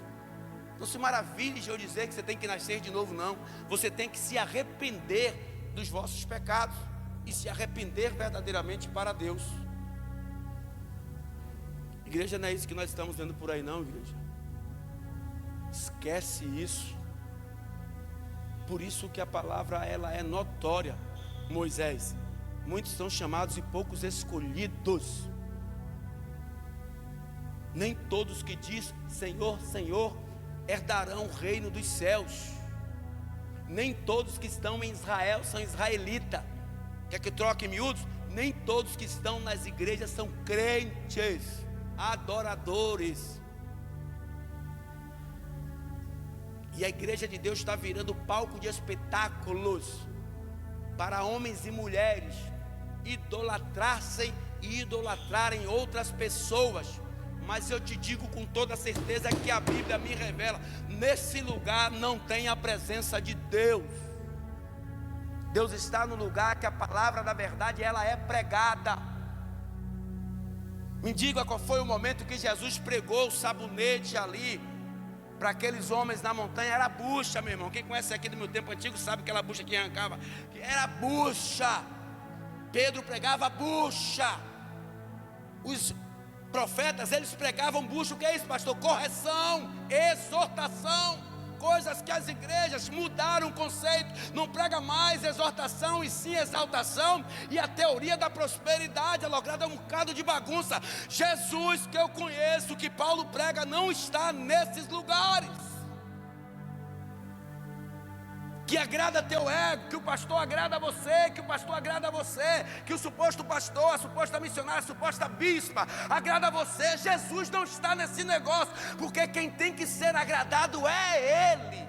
Não se maravilhe de eu dizer que você tem que nascer de novo, não. Você tem que se arrepender dos vossos pecados e se arrepender verdadeiramente para Deus. Igreja, não é isso que nós estamos vendo por aí não, igreja. Esquece isso. Por isso que a palavra ela é notória. Moisés, muitos são chamados e poucos escolhidos. Nem todos que diz Senhor, Senhor, herdarão o reino dos céus. Nem todos que estão em Israel são israelitas. Quer que troque em miúdos? Nem todos que estão nas igrejas são crentes, adoradores. E a igreja de Deus está virando palco de espetáculos para homens e mulheres idolatrassem e idolatrarem outras pessoas. Mas eu te digo com toda certeza que a Bíblia me revela: nesse lugar não tem a presença de Deus. Deus está no lugar que a palavra da verdade ela é pregada. Me diga qual foi o momento que Jesus pregou o sabonete ali para aqueles homens na montanha. Era bucha, meu irmão. Quem conhece aqui do meu tempo antigo sabe aquela bucha que arrancava. Era bucha. Pedro pregava bucha. Os profetas, eles pregavam bucha. O que é isso, pastor? Correção, exortação. Coisas que as igrejas mudaram o conceito. Não prega mais exortação e sim exaltação. E a teoria da prosperidade, ela é um bocado de bagunça. Jesus que eu conheço, que Paulo prega, não está nesses lugares. Que agrada teu ego, que o pastor agrada a você, que o pastor agrada a você, que o suposto pastor, a suposta missionária, a suposta bispa agrada a você. Jesus não está nesse negócio, porque quem tem que ser agradado é Ele.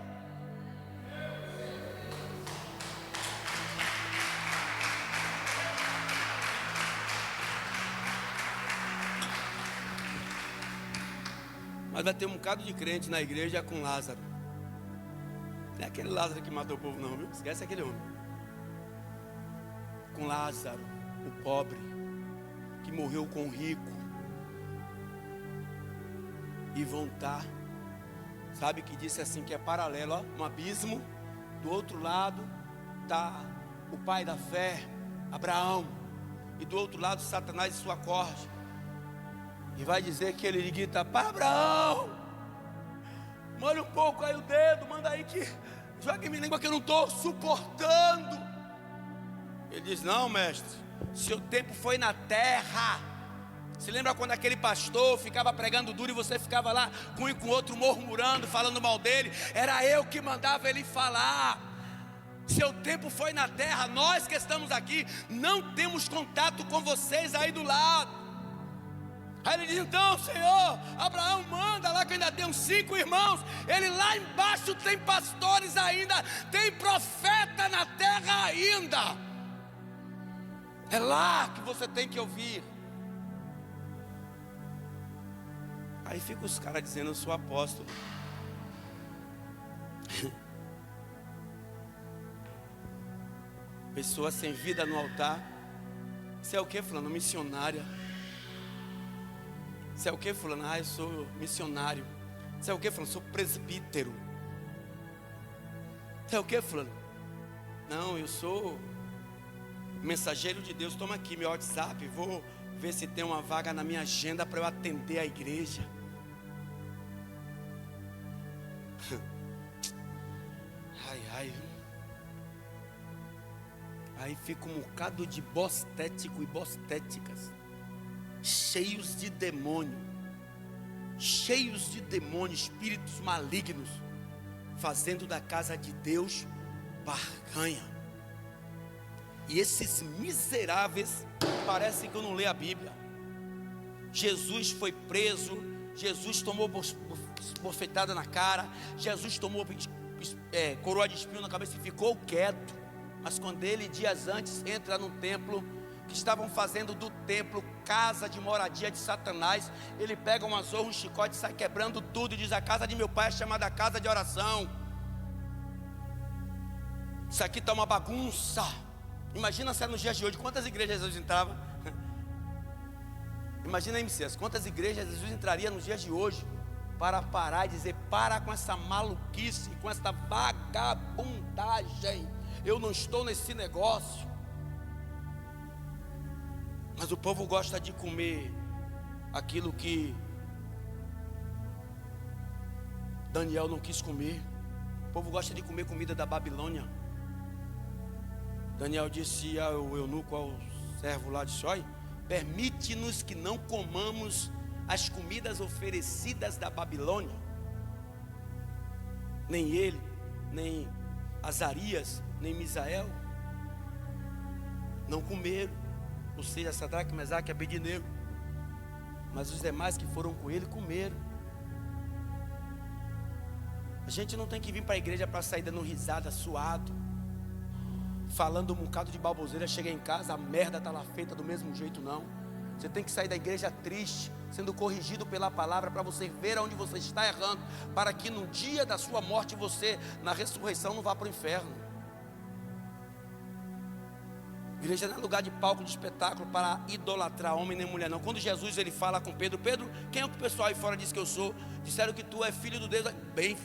Mas vai ter um bocado de crente na igreja com Lázaro. Não é aquele Lázaro que matou o povo não, viu? Esquece aquele homem. Com Lázaro, o pobre, que morreu com o rico. E vão estar, sabe que disse assim, que é paralelo, ó, um abismo. Do outro lado está o pai da fé, Abraão. E do outro lado Satanás e sua corte. E vai dizer que ele grita: para Abraão, molha um pouco aí o dedo, manda aí que joga em minha língua que eu não estou suportando. Ele diz: não, mestre, seu tempo foi na terra. Se lembra quando aquele pastor ficava pregando duro e você ficava lá com um e com o outro murmurando, falando mal dele? Era eu que mandava ele falar. Seu tempo foi na terra. Nós que estamos aqui não temos contato com vocês aí do lado. Aí ele diz: então, Senhor, Abraão manda lá que eu ainda tenho 5 irmãos. Ele lá embaixo tem pastores ainda, tem profeta na terra ainda. É lá que você tem que ouvir. Aí fica os caras dizendo: eu sou apóstolo. Pessoa sem vida no altar. Você é o que, fulano? Missionária. Você é o que, fulano? Ah, eu sou missionário. Você é o que, fulano? Sou presbítero. Você é o que, fulano? Não, eu sou mensageiro de Deus. Toma aqui meu WhatsApp, vou ver se tem uma vaga na minha agenda para eu atender a igreja. Ai, ai. Aí fica um bocado de bostético e bostéticas, cheios de demônio, espíritos malignos, fazendo da casa de Deus barganha. E esses miseráveis parecem que eu não leio a Bíblia. Jesus foi preso, Jesus tomou bofetada na cara, Jesus tomou coroa de espinho na cabeça e ficou quieto. Mas quando ele, dias antes, entra no templo, que estavam fazendo do templo casa de moradia de Satanás, ele pega uma zorra, um chicote, sai quebrando tudo e diz: a casa de meu pai é chamada casa de oração. Isso aqui está uma bagunça. Imagina se nos dias de hoje, quantas igrejas Jesus entrava? Imagina aí, Messias, quantas igrejas Jesus entraria nos dias de hoje para parar e dizer: para com essa maluquice, com essa vagabundagem. Eu não estou nesse negócio. Mas o povo gosta de comer aquilo que Daniel não quis comer. O povo gosta de comer comida da Babilônia. Daniel disse ao eunuco, ao servo lá de Sói: permite-nos que não comamos as comidas oferecidas da Babilônia. Nem ele, nem Azarias, nem Misael não comeram, ou seja, Sadraque, Mesaque e Abednego. Mas os demais que foram com ele comeram. A gente não tem que vir para a igreja para sair dando risada, suado, falando um bocado de baboseira. Chega em casa, a merda está lá feita do mesmo jeito, não. Você tem que sair da igreja triste, sendo corrigido pela palavra, para você ver aonde você está errando, para que no dia da sua morte você, na ressurreição, não vá para o inferno. Igreja não é lugar de palco de espetáculo para idolatrar homem nem mulher, não. Quando Jesus ele fala com Pedro: Pedro, quem é o que o pessoal aí fora diz que eu sou? Disseram que tu é filho do Deus. Bem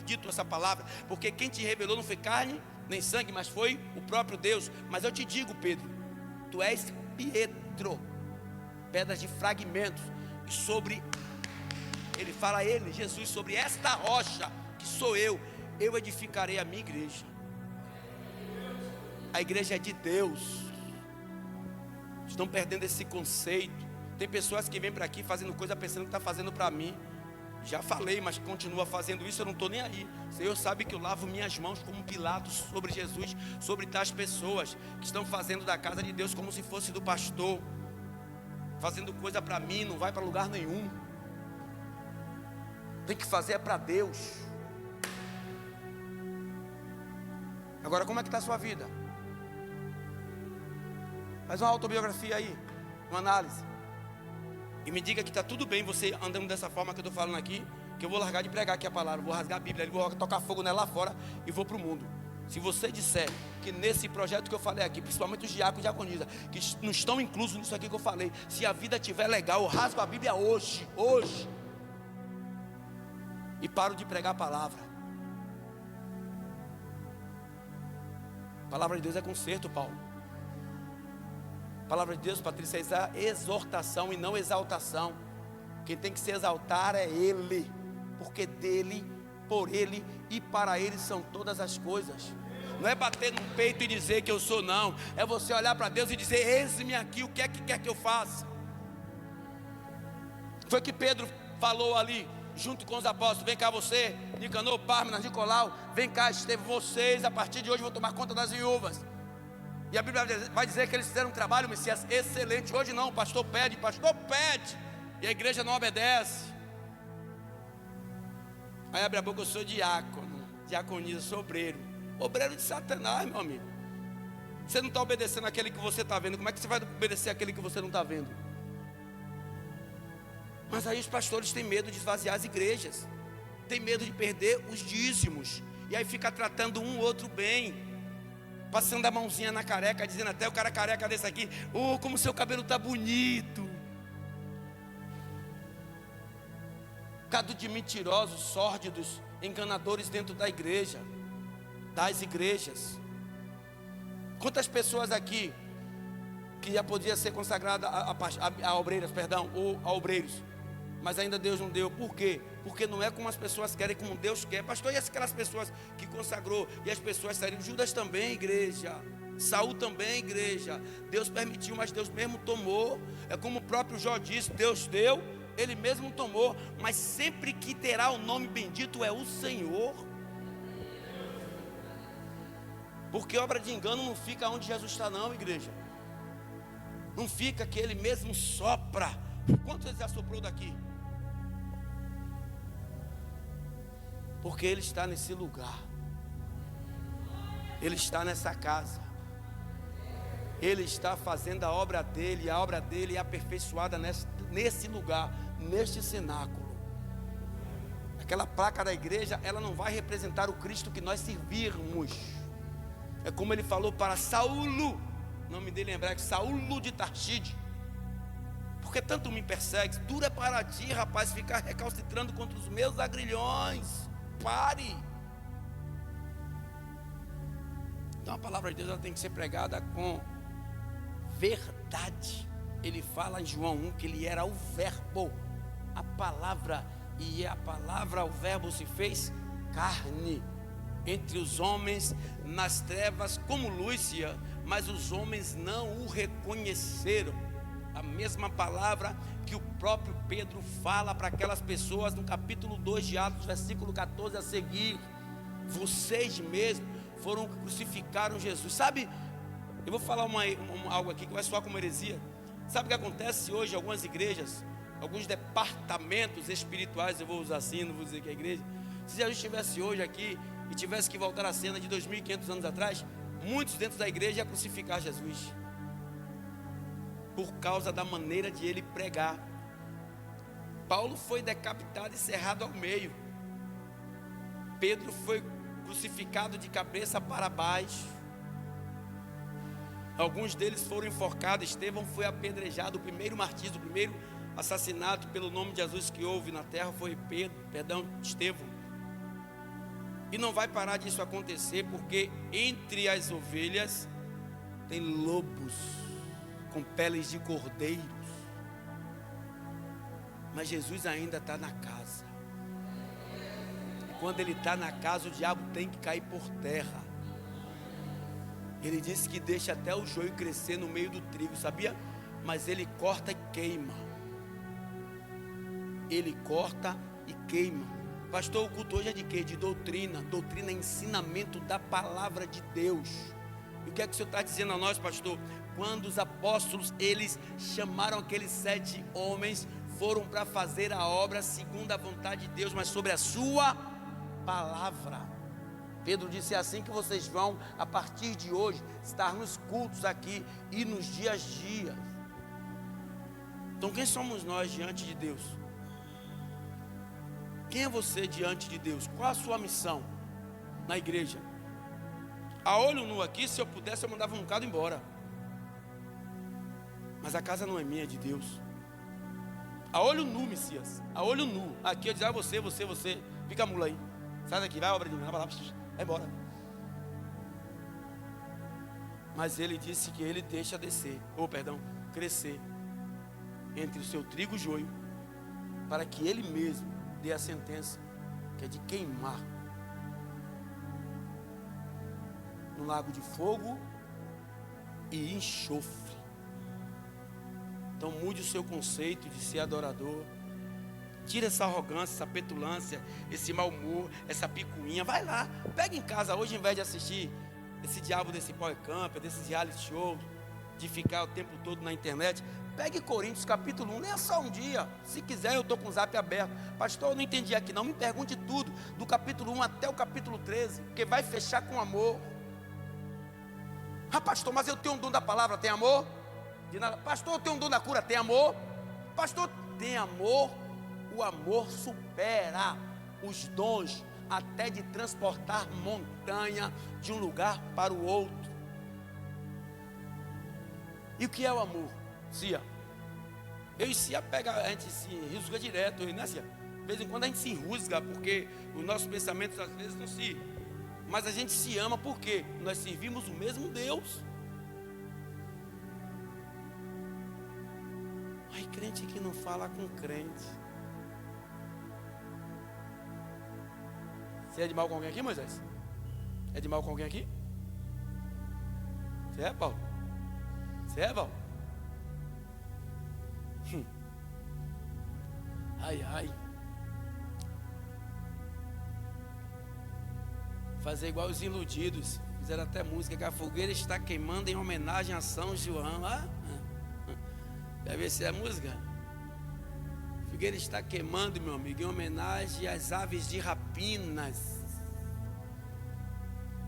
dito essa palavra, porque quem te revelou não foi carne nem sangue, mas foi o próprio Deus. Mas eu te digo, Pedro, tu és Pietro, pedras de fragmentos, e sobre, ele fala Jesus, sobre esta rocha que sou eu edificarei a minha igreja. A igreja é de Deus. Estão perdendo esse conceito. Tem pessoas que vêm para aqui fazendo coisa pensando que está fazendo para mim. Já falei, mas continua fazendo isso, eu não estou nem aí. O Senhor sabe que eu lavo minhas mãos como Pilatos sobre Jesus, sobre tais pessoas que estão fazendo da casa de Deus como se fosse do pastor, fazendo coisa para mim, não vai para lugar nenhum. Tem que fazer é para Deus. Agora, como é que está a sua vida? Faz uma autobiografia aí, uma análise, e me diga que está tudo bem você andando dessa forma que eu estou falando aqui, que eu vou largar de pregar aqui a palavra, vou rasgar a Bíblia, vou tocar fogo nela lá fora e vou para o mundo. Se você disser que nesse projeto que eu falei aqui, principalmente os diáconos e diaconisas, que não estão inclusos nisso aqui que eu falei, se a vida estiver legal, eu rasgo a Bíblia hoje, e paro de pregar a palavra. A palavra de Deus é conserto, Paulo. A palavra de Deus, Patrícia, é exortação e não exaltação. Quem tem que se exaltar é Ele, porque dele, por Ele e para Ele são todas as coisas. Não é bater no peito e dizer que eu sou, não. É você olhar para Deus e dizer: eis-me aqui, o que é que quer que eu faça? Foi que Pedro falou ali, junto com os apóstolos: vem cá você, Nicanor, Pármenas, Nicolau, vem cá, Estevão, vocês a partir de hoje vão tomar conta das viúvas. E a Bíblia vai dizer que eles fizeram um trabalho, Messias, excelente. Hoje não, o pastor pede, e a igreja não obedece. Aí abre a boca: eu sou diácono, diaconisa, sou obreiro. Obreiro de Satanás, meu amigo. Você não está obedecendo aquele que você está vendo, como é que você vai obedecer aquele que você não está vendo? Mas aí os pastores têm medo de esvaziar as igrejas, tem medo de perder os dízimos, e aí fica tratando um outro bem, passando a mãozinha na careca, dizendo até o cara careca desse aqui: oh, como seu cabelo está bonito. Cado de mentirosos, sórdidos, enganadores dentro da igreja, das igrejas. Quantas pessoas aqui que já podia ser consagrada a obreiras, ou a obreiros, mas ainda Deus não deu. Por quê? Porque não é como as pessoas querem, como Deus quer. Pastor, e aquelas pessoas que consagrou e as pessoas saíram? Judas também, igreja. Saul também, igreja. Deus permitiu, mas Deus mesmo tomou. É como o próprio Jó disse: Deus deu, Ele mesmo tomou. Mas sempre que terá o nome bendito é o Senhor. Porque obra de engano não fica onde Jesus está, não, igreja. Não fica, que Ele mesmo sopra. Quantos Ele já soprou daqui? Porque Ele está nesse lugar, Ele está nessa casa, Ele está fazendo a obra dEle, e a obra dEle é aperfeiçoada nesse lugar, neste cenáculo. Aquela placa da igreja, ela não vai representar o Cristo que nós servirmos. É como Ele falou para Saulo, o nome dele lembrar que Saulo de Tarside: porque tanto me persegues? Duro é para ti, rapaz, ficar recalcitrando contra os meus agrilhões. Pare. Então a palavra de Deus ela tem que ser pregada com verdade. ele fala em João 1 que ele era o verbo, a palavra, e a palavra, o verbo se fez carne entre os homens nas trevas como luz, mas os homens não o reconheceram. A mesma palavra que o próprio Pedro fala para aquelas pessoas no capítulo 2 de Atos, versículo 14 a seguir: vocês mesmos crucificaram Jesus. Sabe, eu vou falar algo aqui que vai soar como heresia. Sabe o que acontece hoje em algumas igrejas, alguns departamentos espirituais, eu vou usar assim, não vou dizer que é igreja. Se Jesus estivesse hoje aqui e tivesse que voltar à cena de 2.500 anos atrás, muitos dentro da igreja iam crucificar Jesus, por causa da maneira de ele pregar. Paulo foi decapitado e cerrado ao meio. Pedro foi crucificado de cabeça para baixo. Alguns deles foram enforcados. Estevão foi apedrejado. O primeiro martírio, o primeiro assassinato pelo nome de Jesus que houve na terra foi Estevão. E não vai parar disso acontecer, porque entre as ovelhas tem lobos com peles de cordeiros. Mas Jesus ainda está na casa. E quando ele está na casa, o diabo tem que cair por terra. Ele disse que deixa até o joio crescer no meio do trigo, sabia? Mas ele corta e queima. Ele corta e queima. Pastor, o culto hoje é de quê? De doutrina. Doutrina é ensinamento da palavra de Deus. E o que é que o Senhor está dizendo a nós, pastor? Quando os apóstolos, eles chamaram aqueles 7 homens, foram para fazer a obra segundo a vontade de Deus, mas sobre a sua palavra. Pedro disse: é assim que vocês vão, a partir de hoje, estar nos cultos aqui e nos dias a dias. Então quem somos nós diante de Deus? Quem é você diante de Deus? Qual a sua missão na igreja? A olho nu aqui, se eu pudesse, eu mandava um bocado embora. Mas a casa não é minha, é de Deus. A olho nu, Messias. A olho nu. Aqui eu dizia: você. Fica a mula aí. Sai daqui, vai, obra de mim. Vai embora. Mas ele disse que ele deixa crescer entre o seu trigo e o joio, para que ele mesmo dê a sentença, que é de queimar no lago de fogo e enxofre. Então mude o seu conceito de ser adorador. Tira essa arrogância, essa petulância, esse mau humor, essa picuinha. Vai lá, pega em casa hoje, ao invés de assistir esse diabo desse power camp, desses reality shows, de ficar o tempo todo na internet. Pegue Coríntios capítulo 1, nem é só um dia. Se quiser, eu estou com o zap aberto. Pastor, eu não entendi aqui não, me pergunte tudo, do capítulo 1 até o capítulo 13, porque vai fechar com amor. Ah, pastor, mas eu tenho um dom da palavra, tem amor? De nada. Pastor, eu tenho um dom da cura, tem amor? Pastor, tem amor? O amor supera os dons, até de transportar montanha de um lugar para o outro. E o que é o amor? Cia, eu e Cia a gente se enrusga direto, né, Cia? De vez em quando a gente se enrusga, porque os nossos pensamentos às vezes não se... Mas a gente se ama porque nós servimos o mesmo Deus. Ai, crente que não fala com crente. Você é de mal com alguém aqui, Moisés? É de mal com alguém aqui? Você é, Paulo? Você é, Paulo? Ai. Fazer igual os iludidos. Fizeram até música que a fogueira está queimando em homenagem a São João. Quer ver se é a música? A fogueira está queimando, meu amigo, em homenagem às aves de rapinas.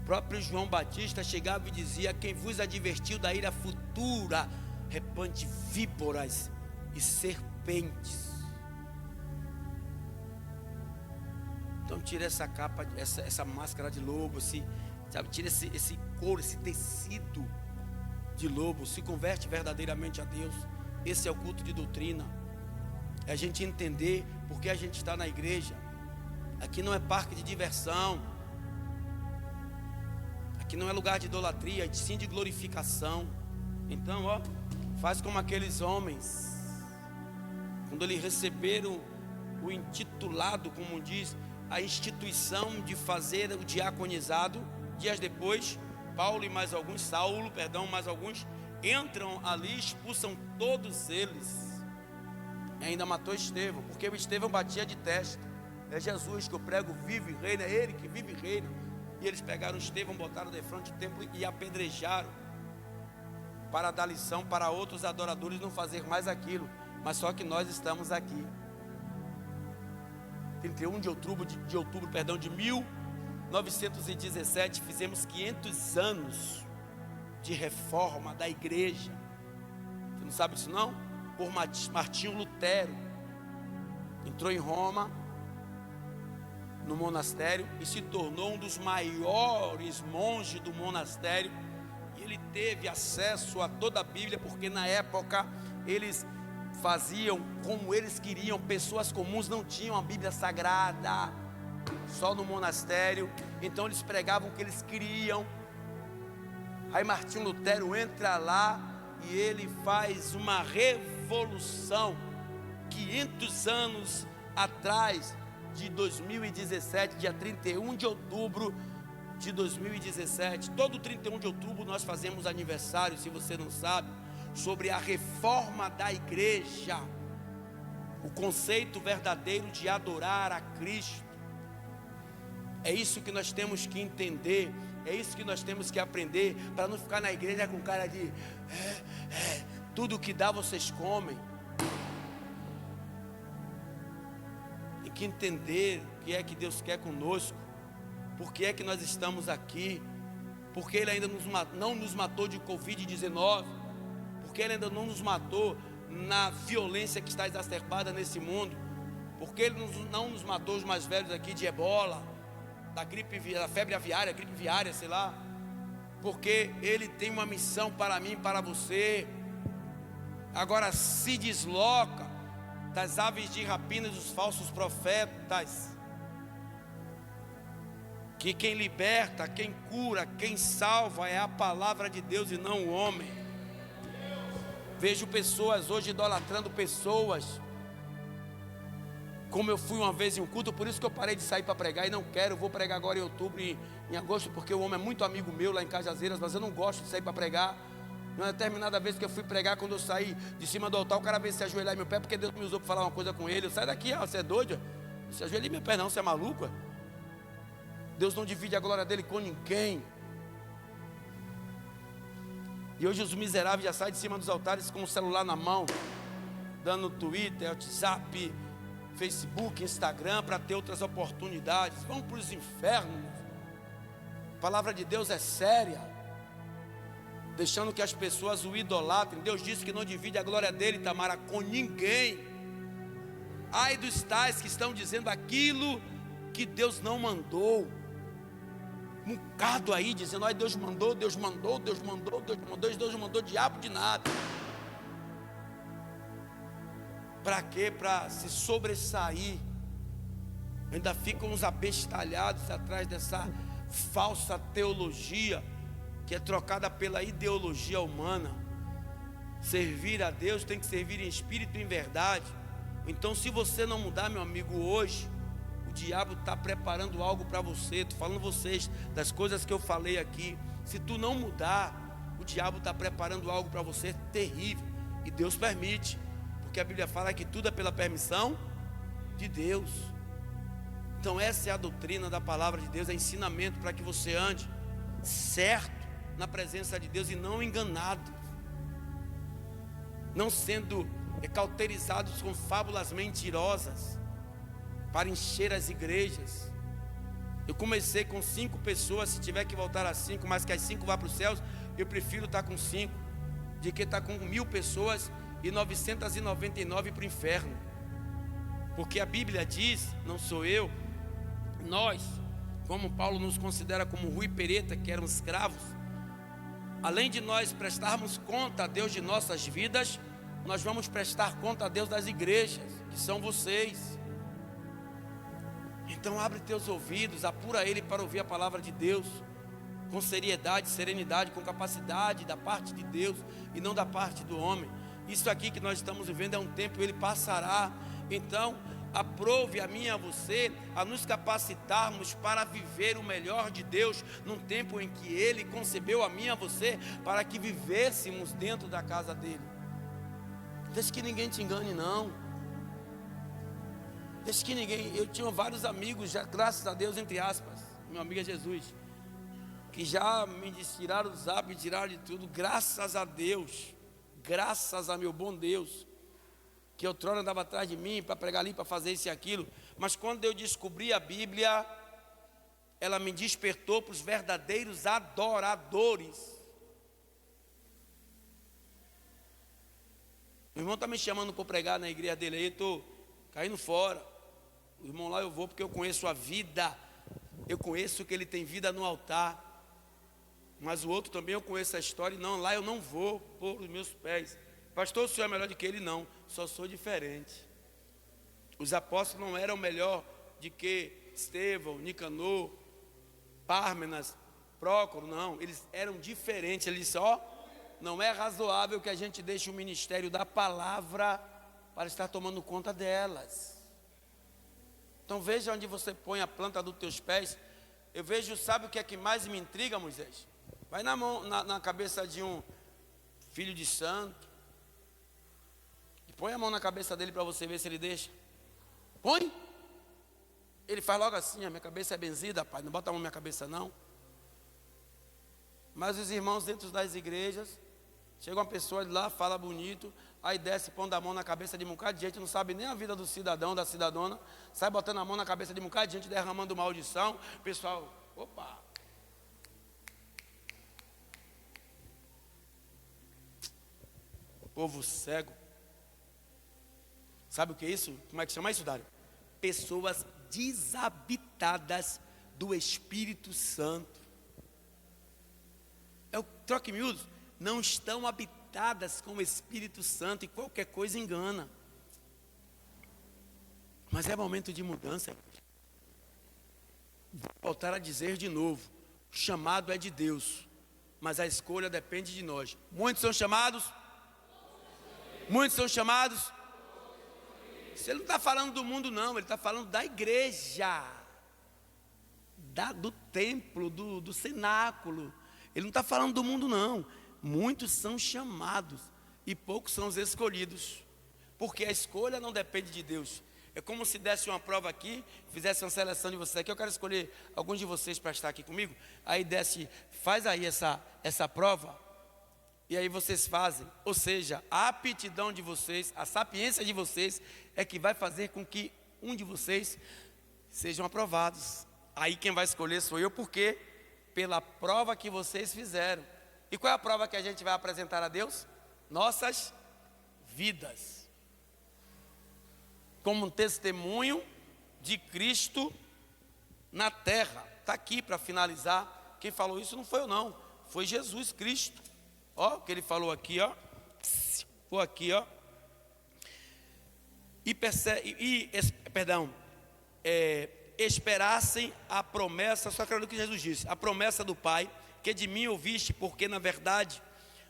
O próprio João Batista chegava e dizia: quem vos advertiu da ira futura, repante víboras e serpentes. Então tira essa capa, essa máscara de lobo, sabe? Tira esse couro, esse tecido de lobo. Se converte verdadeiramente a Deus. Esse é o culto de doutrina. É a gente entender porque a gente está na igreja. Aqui não é parque de diversão. Aqui não é lugar de idolatria, sim de glorificação. Então, Faz como aqueles homens, quando eles receberam o intitulado, como diz, a instituição de fazer o diaconizado. Dias depois, Saulo, mais alguns, entram ali, expulsam todos eles. E ainda matou Estevão, porque o Estevão batia de testa. É Jesus que eu prego, vive e reina, é Ele que vive e reina. E eles pegaram Estevão, botaram de frente do templo e apedrejaram, para dar lição para outros adoradores não fazer mais aquilo. Mas só que nós estamos aqui, 31 de outubro de 1917, fizemos 500 anos de reforma da igreja. Você não sabe disso não? Por Martinho Lutero, entrou em Roma, no monastério, e se tornou um dos maiores monges do monastério. E ele teve acesso a toda a Bíblia, porque na época eles faziam como eles queriam. Pessoas comuns não tinham a Bíblia Sagrada, só no monastério. Então eles pregavam o que eles queriam. Aí Martinho Lutero entra lá e ele faz uma revolução. 500 anos atrás, de 2017, dia 31 de outubro de 2017. Todo 31 de outubro nós fazemos aniversário, se você não sabe, sobre a reforma da igreja, o conceito verdadeiro de adorar a Cristo. É isso que nós temos que entender, é isso que nós temos que aprender, para não ficar na igreja com cara de tudo que dá vocês comem. Tem que entender o que é que Deus quer conosco, por que é que nós estamos aqui, porque Ele ainda não nos matou de Covid-19, porque Ele ainda não nos matou na violência que está exacerbada nesse mundo, porque Ele não nos matou, os mais velhos aqui, de ebola, da febre aviária, gripe viária, sei lá, porque Ele tem uma missão para mim e para você. Agora se desloca das aves de rapina dos falsos profetas, que quem liberta, quem cura, quem salva é a palavra de Deus e não o homem. Vejo pessoas hoje idolatrando pessoas, como eu fui uma vez em um culto. Por isso que eu parei de sair para pregar, e não quero. Vou pregar agora em outubro e em agosto, porque o homem é muito amigo meu lá em Cajazeiras, mas eu não gosto de sair para pregar. Uma determinada vez que eu fui pregar, quando eu saí de cima do altar, o cara veio se ajoelhar em meu pé, porque Deus me usou para falar uma coisa com ele. Eu saí daqui, você é doido? Não se ajoelhe em meu pé não, você é maluco? Deus não divide a glória dele com ninguém. E hoje os miseráveis já saem de cima dos altares com o celular na mão, dando Twitter, WhatsApp, Facebook, Instagram, para ter outras oportunidades. Vão para os infernos. A palavra de Deus é séria, deixando que as pessoas o idolatrem. Deus disse que não divide a glória dele, Tamara, com ninguém. Ai dos tais que estão dizendo aquilo que Deus não mandou. Um bocado aí dizendo, ai, Deus mandou, Deus mandou, Deus mandou, Deus mandou, Deus não mandou diabo de nada. Para quê? Para se sobressair. Ainda ficam uns abestalhados atrás dessa falsa teologia, que é trocada pela ideologia humana. Servir a Deus tem que servir em espírito e em verdade. Então, se você não mudar, meu amigo, hoje o diabo está preparando algo para você. Estou falando vocês das coisas que eu falei aqui. Se tu não mudar, o diabo está preparando algo para você terrível. E Deus permite, porque a Bíblia fala que tudo é pela permissão de Deus. Então essa é a doutrina da palavra de Deus, é ensinamento para que você ande certo na presença de Deus e não enganado, não sendo cauterizados com fábulas mentirosas para encher as igrejas. Eu comecei com 5 pessoas, se tiver que voltar a 5, mas que as 5 vá para os céus, eu prefiro estar com 5, de que estar com 1000 pessoas e 999 para o inferno. Porque a Bíblia diz, não sou eu, nós, como Paulo nos considera como Rui Pereta, que eram escravos, além de nós prestarmos conta a Deus de nossas vidas, nós vamos prestar conta a Deus das igrejas, que são vocês. Então abre teus ouvidos, apura Ele para ouvir a palavra de Deus. com seriedade, serenidade, com capacidade da parte de Deus e não da parte do homem. Isso aqui que nós estamos vivendo é um tempo, ele passará. Então, aprove a mim e a você a nos capacitarmos para viver o melhor de Deus num tempo em que Ele concebeu a mim e a você para que vivêssemos dentro da casa dEle. Deixa que ninguém te engane não. Deixa que ninguém... Eu tinha vários amigos, já, graças a Deus, entre aspas, meu amigo é Jesus, que já me tiraram do zap, me tiraram de tudo, graças a Deus, graças a meu bom Deus, que outrora andava atrás de mim para pregar ali, para fazer isso e aquilo, mas quando eu descobri a Bíblia, ela me despertou para os verdadeiros adoradores. O irmão está me chamando para pregar na igreja dele aí, eu estou caindo fora. O irmão lá eu vou porque eu conheço a vida, eu conheço que ele tem vida no altar. Mas o outro também eu conheço a história e não, lá eu não vou pôr os meus pés. Pastor, o senhor é melhor do que ele? Não, só sou diferente. Os apóstolos não eram melhor do que Estevão, Nicanor, Pármenas, Prócoro, não. Eles eram diferentes. Ele disse, não é razoável que a gente deixe o ministério da palavra para estar tomando conta delas. Então veja onde você põe a planta dos teus pés. Eu vejo, sabe o que é que mais me intriga, Moisés? Vai na cabeça de um filho de santo. E põe a mão na cabeça dele para você ver se ele deixa. Põe. Ele faz logo assim, a minha cabeça é benzida, pai, não bota a mão na minha cabeça não. Mas os irmãos dentro das igrejas, chega uma pessoa lá, fala bonito, aí desce, pondo a mão na cabeça de um bocado de gente, não sabe nem a vida do cidadão, da cidadona, sai botando a mão na cabeça de um bocado de gente, derramando maldição, o pessoal, opa. Povo cego. Sabe o que é isso? Como é que chama isso, Dário? Pessoas desabitadas do Espírito Santo. É o troque miúdos. Não estão habitadas com o Espírito Santo e qualquer coisa engana. Mas é momento de mudança. Vou voltar a dizer de novo: o chamado é de Deus, mas a escolha depende de nós. Muitos são chamados? Muitos são chamados? Ele não está falando do mundo não, ele está falando da igreja, do templo, do cenáculo. Ele não está falando do mundo não. Muitos são chamados e poucos são os escolhidos, porque a escolha não depende de Deus. É como se desse uma prova aqui, fizesse uma seleção de vocês aqui. Eu quero escolher alguns de vocês para estar aqui comigo. Aí desce, faz aí essa prova. E aí vocês fazem, ou seja, a aptidão de vocês, a sapiência de vocês é que vai fazer com que um de vocês sejam aprovados. Aí quem vai escolher sou eu, porque pela prova que vocês fizeram. E qual é a prova que a gente vai apresentar a Deus? Nossas vidas. Como um testemunho de Cristo na terra. Está aqui para finalizar. Quem falou isso não foi eu não, foi Jesus Cristo. Ó, o que ele falou aqui, ó. Pô, aqui, ó. Esperassem a promessa, só que era o que Jesus disse, a promessa do Pai, que de mim ouviste, porque na verdade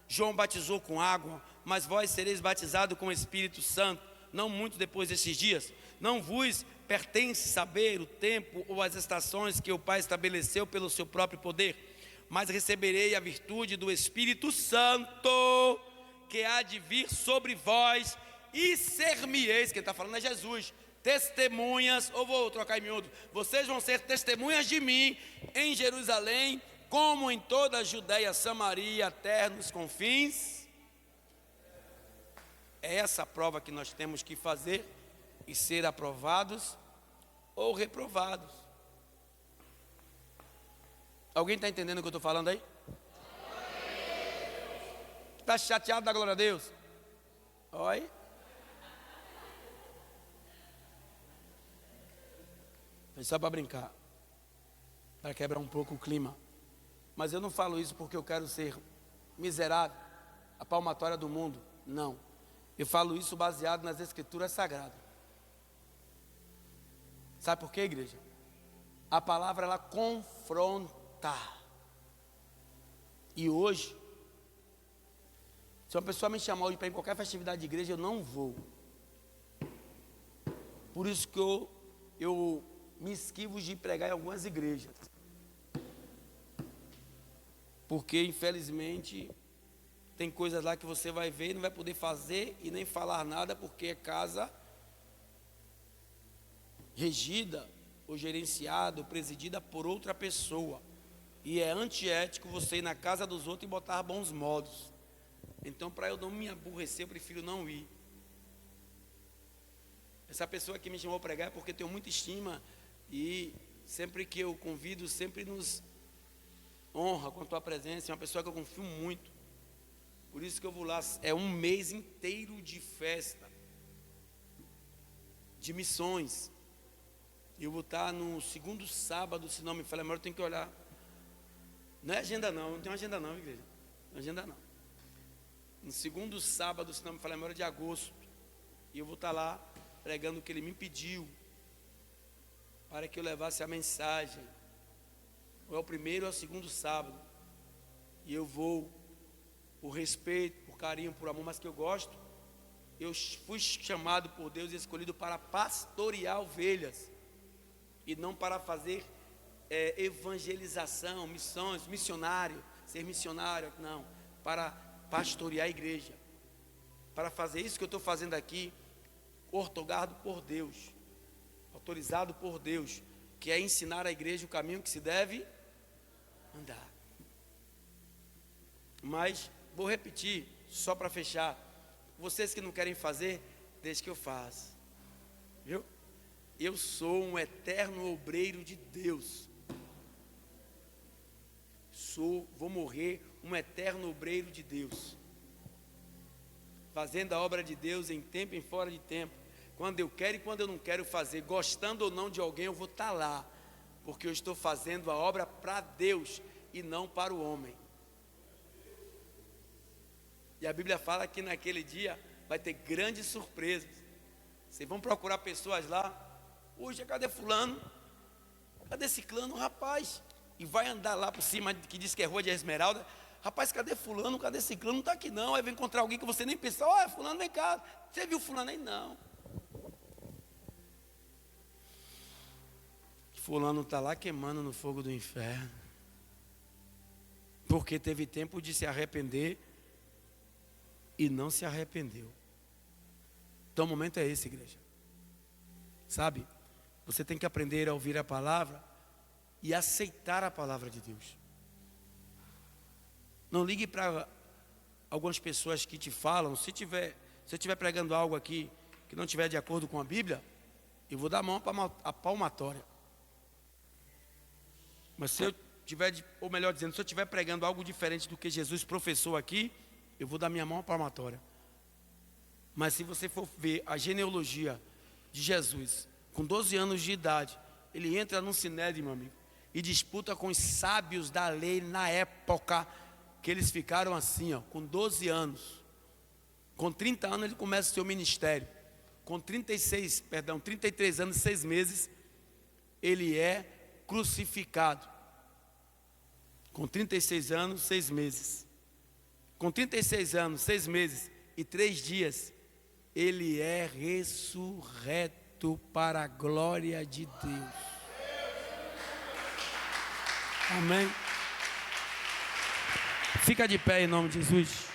João batizou com água, mas vós sereis batizados com o Espírito Santo, não muito depois desses dias. Não vos pertence saber o tempo ou as estações que o Pai estabeleceu pelo seu próprio poder, mas receberei a virtude do Espírito Santo, que há de vir sobre vós, e ser-me-eis, quem está falando é Jesus, testemunhas, ou vou trocar em miúdo, vocês vão ser testemunhas de mim, em Jerusalém, como em toda a Judeia, Samaria, até nos confins. É essa a prova que nós temos que fazer, e ser aprovados ou reprovados. Alguém está entendendo o que eu estou falando aí? Está chateado da glória a Deus? Oi? Foi só para brincar, para quebrar um pouco o clima. Mas eu não falo isso porque eu quero ser miserável, a palmatória do mundo. Não. Eu falo isso baseado nas Escrituras Sagradas. Sabe por quê, igreja? A palavra ela confronta. E hoje, se uma pessoa me chamar hoje para ir em qualquer festividade de igreja, eu não vou. Por isso que eu me esquivo de pregar em algumas igrejas. Porque, infelizmente, tem coisas lá que você vai ver e não vai poder fazer e nem falar nada, porque é casa regida ou gerenciada ou presidida por outra pessoa. E é antiético você ir na casa dos outros e botar bons modos. Então, para eu não me aborrecer, eu prefiro não ir. Essa pessoa que me chamou a pregar é porque tenho muita estima e sempre que eu convido, sempre nos honra com a tua presença. É uma pessoa que eu confio muito. Por isso que eu vou lá. É um mês inteiro de festa, de missões. Eu vou estar no segundo sábado, se não me falha a memória, eu tenho que olhar. Não é agenda não, não tem agenda não, igreja. Não é agenda não. No segundo sábado, se não me falha a memória, de agosto. E eu vou estar lá pregando o que ele me pediu, para que eu levasse a mensagem. Ou é o primeiro ou é o segundo sábado. E eu vou, por respeito, por carinho, por amor, mas que eu gosto. Eu fui chamado por Deus e escolhido para pastorear ovelhas. E não para fazer evangelização, missões, missionário, ser missionário, não. Para pastorear a igreja. Para fazer isso que eu estou fazendo aqui, ortogado por Deus, autorizado por Deus, que é ensinar a igreja o caminho que se deve andar. Mas vou repetir, só para fechar. Vocês que não querem fazer, deixe que eu faça. Viu? Eu sou um eterno obreiro de Deus. Vou morrer um eterno obreiro de Deus, fazendo a obra de Deus em tempo e fora de tempo, quando eu quero e quando eu não quero fazer, gostando ou não de alguém, eu vou estar lá, porque eu estou fazendo a obra para Deus e não para o homem. E a Bíblia fala que naquele dia vai ter grandes surpresas. Vocês vão procurar pessoas lá, hoje cadê fulano? Cadê ciclano? Rapaz, e vai andar lá por cima, que diz que é Rua de Esmeralda. Rapaz, cadê fulano, cadê ciclano? Não está aqui não. Aí vai encontrar alguém que você nem pensa, olha, fulano, vem cá. Você viu fulano aí? Não. Fulano está lá queimando no fogo do inferno. Porque teve tempo de se arrepender e não se arrependeu. Então o momento é esse, igreja. Sabe? Você tem que aprender a ouvir a palavra e aceitar a palavra de Deus. Não ligue para algumas pessoas que te falam. Se eu estiver pregando algo aqui que não estiver de acordo com a Bíblia, eu vou dar a mão para a palmatória. Mas se eu tiver, ou melhor dizendo, se eu estiver pregando algo diferente do que Jesus professou aqui, eu vou dar minha mão à palmatória. Mas se você for ver a genealogia de Jesus, com 12 anos de idade, ele entra num sinédrio, meu amigo, e disputa com os sábios da lei na época, que eles ficaram assim, ó, com 12 anos. Com 30 anos ele começa o seu ministério. Com 33 anos e 6 meses, ele é crucificado. Com 36 anos, 6 meses. Com 36 anos, 6 meses e 3 dias, ele é ressurreto para a glória de Deus. Amém? Fica de pé em nome de Jesus.